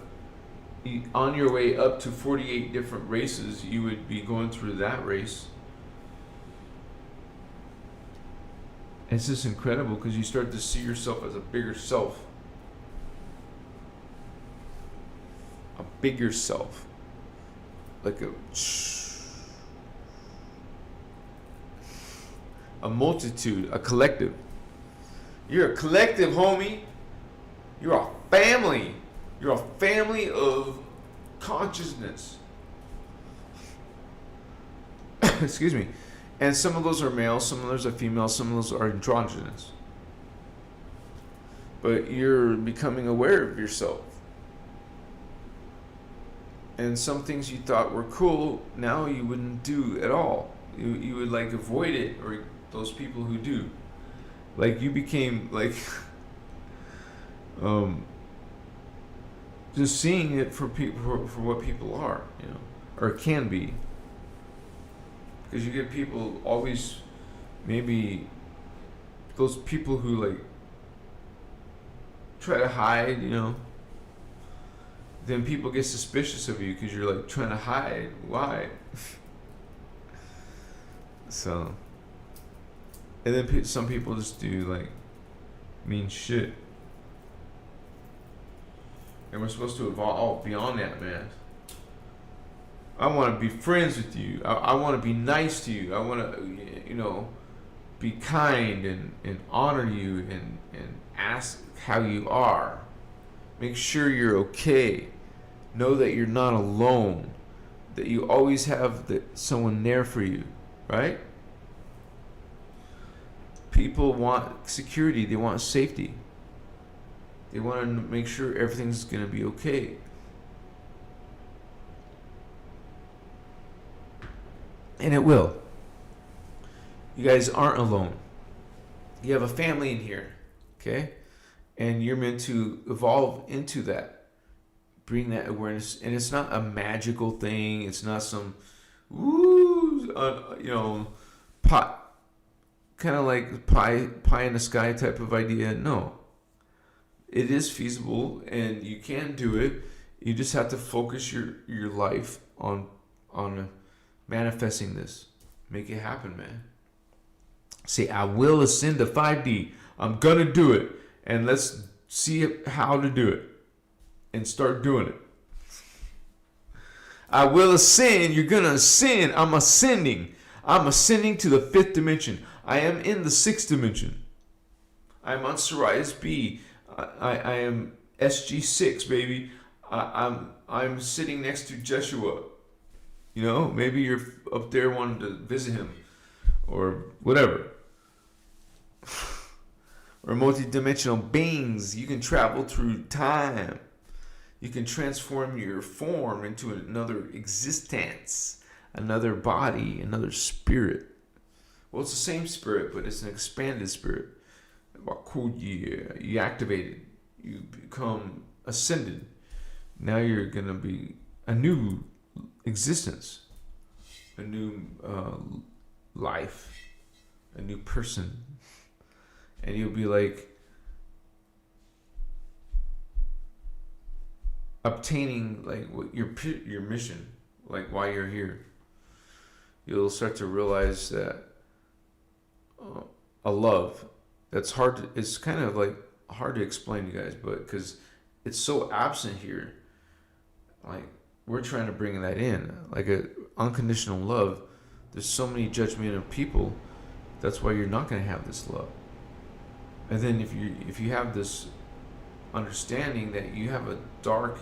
on your way up to 48 different races, you would be going through that race. It's just incredible because you start to see yourself as a bigger self. A bigger self. Like a multitude, a collective. You're a collective, homie. You're a family. You're a family of consciousness. Excuse me. And some of those are male, some of those are female, some of those are androgynous. But you're becoming aware of yourself. And some things you thought were cool, now you wouldn't do at all. You would like avoid it, or those people who do. Like you became like just seeing it for people for what people are, or can be. Because you get people always, maybe those people who like try to hide, then people get suspicious of you because you're like trying to hide. Why? So, and then some people just do like mean shit. And we're supposed to evolve beyond that, man. I want to be friends with you. I want to be nice to you. I want to, be kind and honor you and ask how you are. Make sure you're okay. Know that you're not alone. That you always have someone there for you, right? People want security. They want safety. They want to make sure everything's going to be okay. And it will. You guys aren't alone. You have a family in here, okay? And you're meant to evolve into that. Bring that awareness. And it's not a magical thing. It's not some, pot, kind of like pie in the sky type of idea. No. It is feasible and you can do it. You just have to focus your life on manifesting this. Make it happen, man. Say, I will ascend to 5D. I'm going to do it. And let's see how to do it. And start doing it. I will ascend. You're going to ascend. I'm ascending. I'm ascending to the 5th dimension. I am in the 6th dimension. I'm on Sirius B. I am SG6, baby. I'm sitting next to Jeshua. Maybe you're up there wanting to visit him or whatever. Or multidimensional beings. You can travel through time. You can transform your form into another existence, another body, another spirit. Well, it's the same spirit, but it's an expanded spirit. You activate it. You become ascended. Now you're going to be a new existence, a new life, a new person. And you'll be like obtaining like what your mission, like why you're here. You'll start to realize that a love that's it's kind of like hard to explain to you guys, but because it's so absent here, like we're trying to bring that in, like a unconditional love. There's so many judgmental people. That's why you're not going to have this love. And then if you have this understanding that you have dark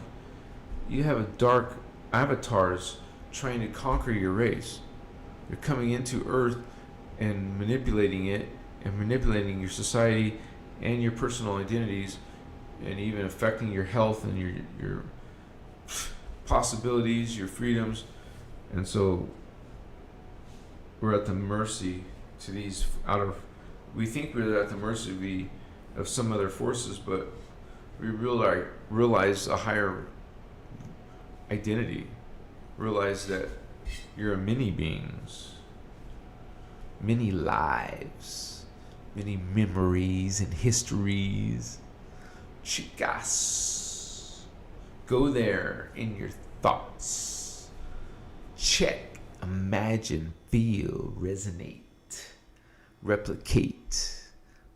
avatars trying to conquer your race. They're coming into Earth and manipulating it and manipulating your society and your personal identities, and even affecting your health and your possibilities, your freedoms. And so we're at the mercy to these we think we're at the mercy of some other forces, but we realize a higher identity. Realize that you're a many beings, many lives, many memories and histories. Chicas, go there in your thoughts. Check, imagine, feel, resonate, replicate,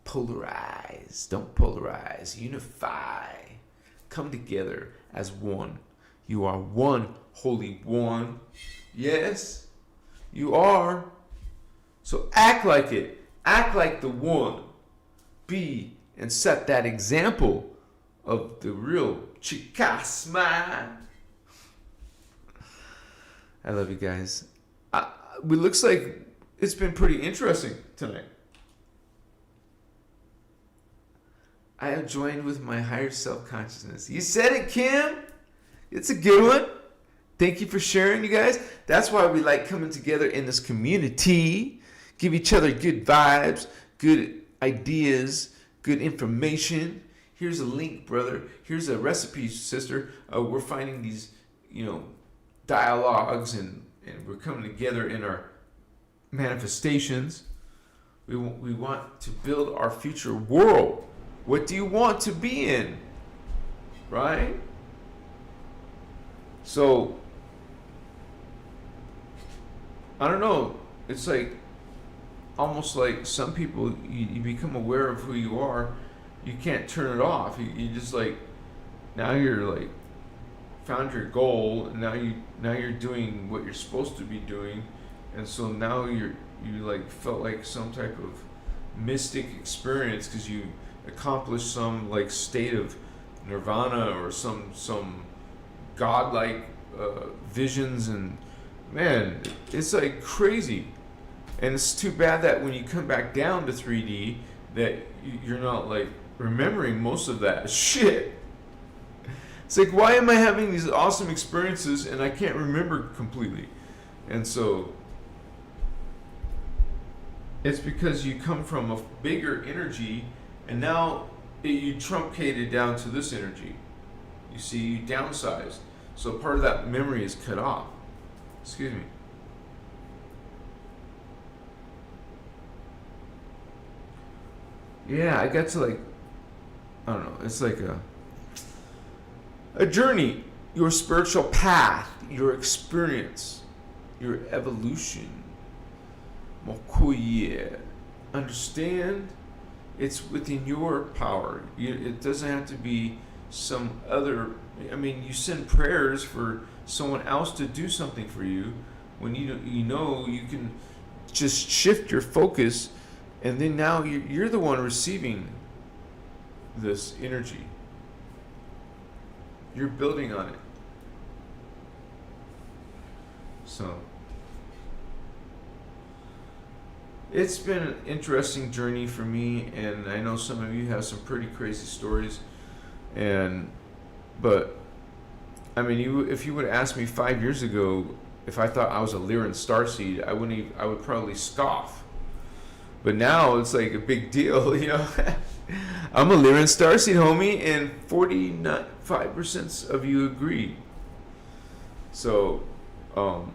polarize, don't polarize, unify, come together as one. You are one, holy one. Yes, you are. So act like it. Act like the one. Be and set that example of the real Chicasma. I love you guys. It looks like it's been pretty interesting tonight. I have joined with my higher self-consciousness. You said it, Kim. It's a good one. Thank you for sharing, you guys. That's why we like coming together in this community. Give each other good vibes, good ideas, good information. Here's a link, brother. Here's a recipe, sister. We're finding these, dialogues, and we're coming together in our manifestations. We want to build our future world. What do you want to be in? Right? So, I don't know. It's like almost like some people, you become aware of who you are. You can't turn it off. You just like, now you're like found your goal, and now you're doing what you're supposed to be doing, and so now you like felt like some type of mystic experience because you accomplished some like state of nirvana or some godlike visions, and man, it's like crazy. And it's too bad that when you come back down to 3D that you're not like remembering most of that shit. It's like, why am I having these awesome experiences and I can't remember completely? And so it's because you come from a bigger energy, and now you truncated down to this energy. You see, you downsized. So part of that memory is cut off. Excuse me. Yeah, I got to like, I don't know, it's like a journey, your spiritual path, your experience, your evolution. Mokuye. Understand? It's within your power. It doesn't have to be some other. I mean, you send prayers for someone else to do something for you when you can just shift your focus, and then now you're the one receiving this energy. You're building on it. So it's been an interesting journey for me, and I know some of you have some pretty crazy stories. But I mean, if you would ask me 5 years ago if I thought I was a Lyran Starseed, I would probably scoff. But now it's like a big deal, I'm a Lyran Starseed, homie, and 45% of you agree. So, and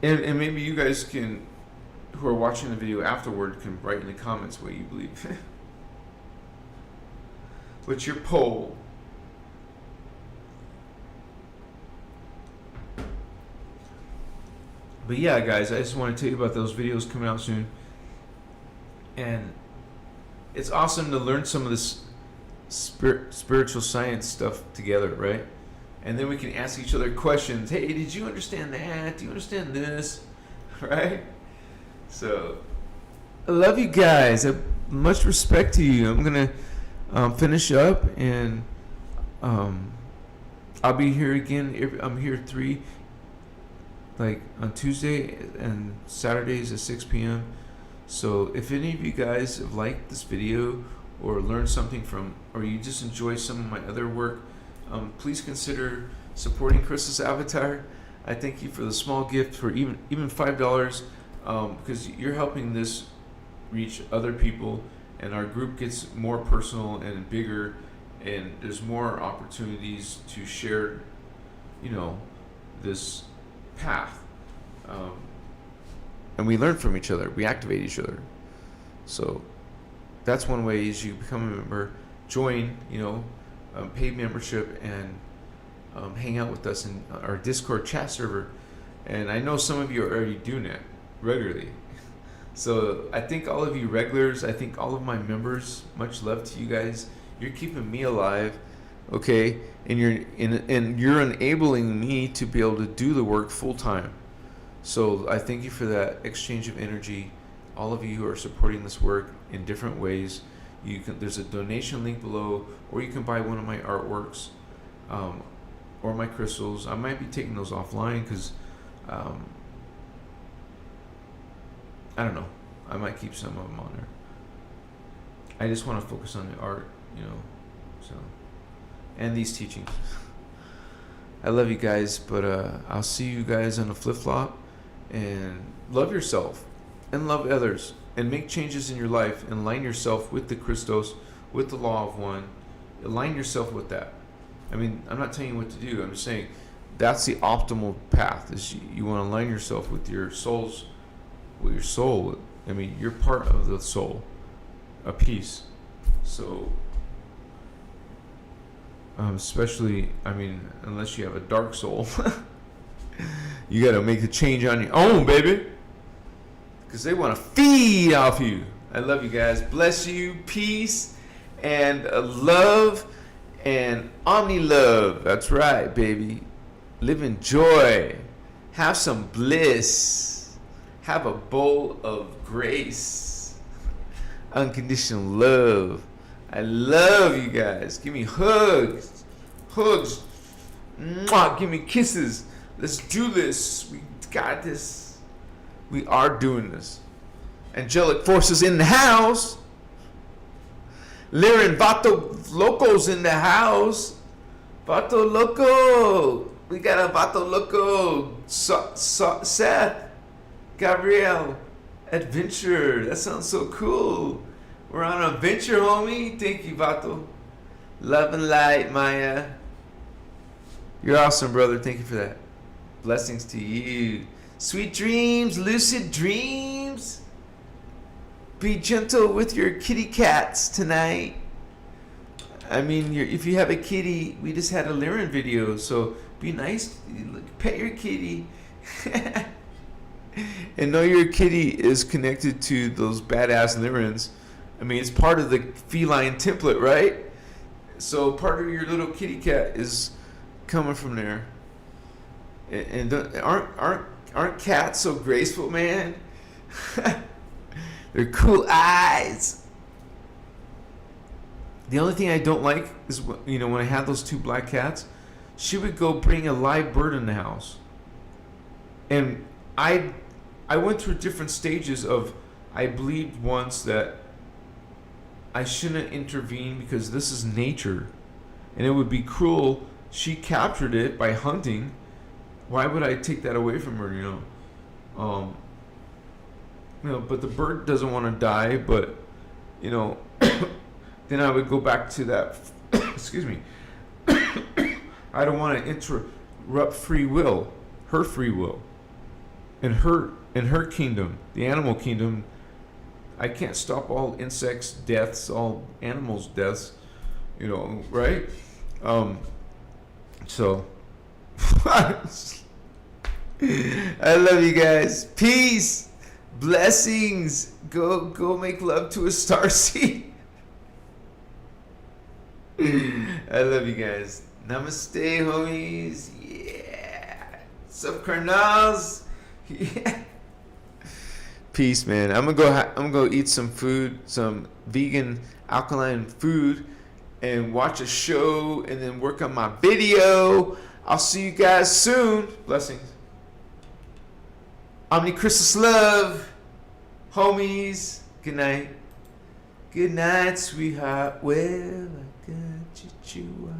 maybe you guys who are watching the video afterward, can write in the comments what you believe. What's your poll? But yeah, guys, I just want to tell you about those videos coming out soon. And it's awesome to learn some of this spiritual science stuff together, right? And then we can ask each other questions. Hey, did you understand that? Do you understand this? Right? So, I love you guys. Much respect to you. I'm going to finish up, and I'll be here again. I'm here at 3, like on Tuesday and Saturdays at 6 p.m. So if any of you guys have liked this video or learned something from, or you just enjoy some of my other work, please consider supporting Christos Avatar. I thank you for the small gift for even $5, because you're helping this reach other people, and our group gets more personal and bigger, and there's more opportunities to share, this path. And we learn from each other. We activate each other. So that's one way, is you become a member, join, paid membership, and hang out with us in our Discord chat server. And I know some of you are already doing that regularly. So I think all of you regulars, I think all of my members, much love to you guys. You're keeping me alive, okay? And you're enabling me to be able to do the work full time. So I thank you for that exchange of energy. All of you who are supporting this work in different ways. There's a donation link below, or you can buy one of my artworks, or my crystals. I might be taking those offline because I don't know. I might keep some of them on there. I just want to focus on the art, so, and these teachings. I love you guys, but I'll see you guys on the flip-flop. And love yourself and love others and make changes in your life and align yourself with the Christos, with the law of one. Align yourself with that. I mean, I'm not telling you what to do. I'm just saying that's the optimal path. Is you want to align yourself with your soul's, with your soul. I mean, you're part of the soul, a piece. So, especially, I mean, unless you have a dark soul, you got to make the change on your own, baby. Because they want to feed off you. I love you guys. Bless you. Peace and love and omni-love. That's right, baby. Live in joy. Have some bliss. Have a bowl of grace. Unconditional love. I love you guys. Give me hugs. Hugs. Mwah. Give me kisses. Let's do this. We got this. We are doing this. Angelic forces in the house. Lyran Vato Loco's in the house. Vato Loco. We got a Vato Loco. Seth. Gabrielle. Adventure. That sounds so cool. We're on an adventure, homie. Thank you, Vato. Love and light, Maya. You're awesome, brother. Thank you for that. Blessings to you. Sweet dreams, lucid dreams. Be gentle with your kitty cats tonight. I mean, if you have a kitty, we just had a Lyran video, so be nice. Pet your kitty. And know your kitty is connected to those badass Lyrans. I mean, it's part of the feline template, right? So part of your little kitty cat is coming from there. And aren't cats so graceful, man? They're cool eyes. The only thing I don't like is, you know, when I had those two black cats, she would go bring a live bird in the house. And I went through different stages of, I believed once that I shouldn't intervene because this is nature. And it would be cruel. She captured it by hunting. Why would I take that away from her, you know? But the bird doesn't want to die, but, you know, then I would go back to that, excuse me. I don't want to interrupt free will, her free will. In her kingdom, the animal kingdom, I can't stop all insects' deaths, all animals' deaths, you know, right? So, I love you guys. Peace, blessings. Go make love to a starseed. I love you guys. Namaste, homies. Yeah. What's up, carnals? Yeah. Peace, man. I'm gonna go eat some food, some vegan alkaline food, and watch a show, and then work on my video. I'll see you guys soon. Blessings. Innerchristos love, homies. Good night. Good night, sweetheart. Well, I got you.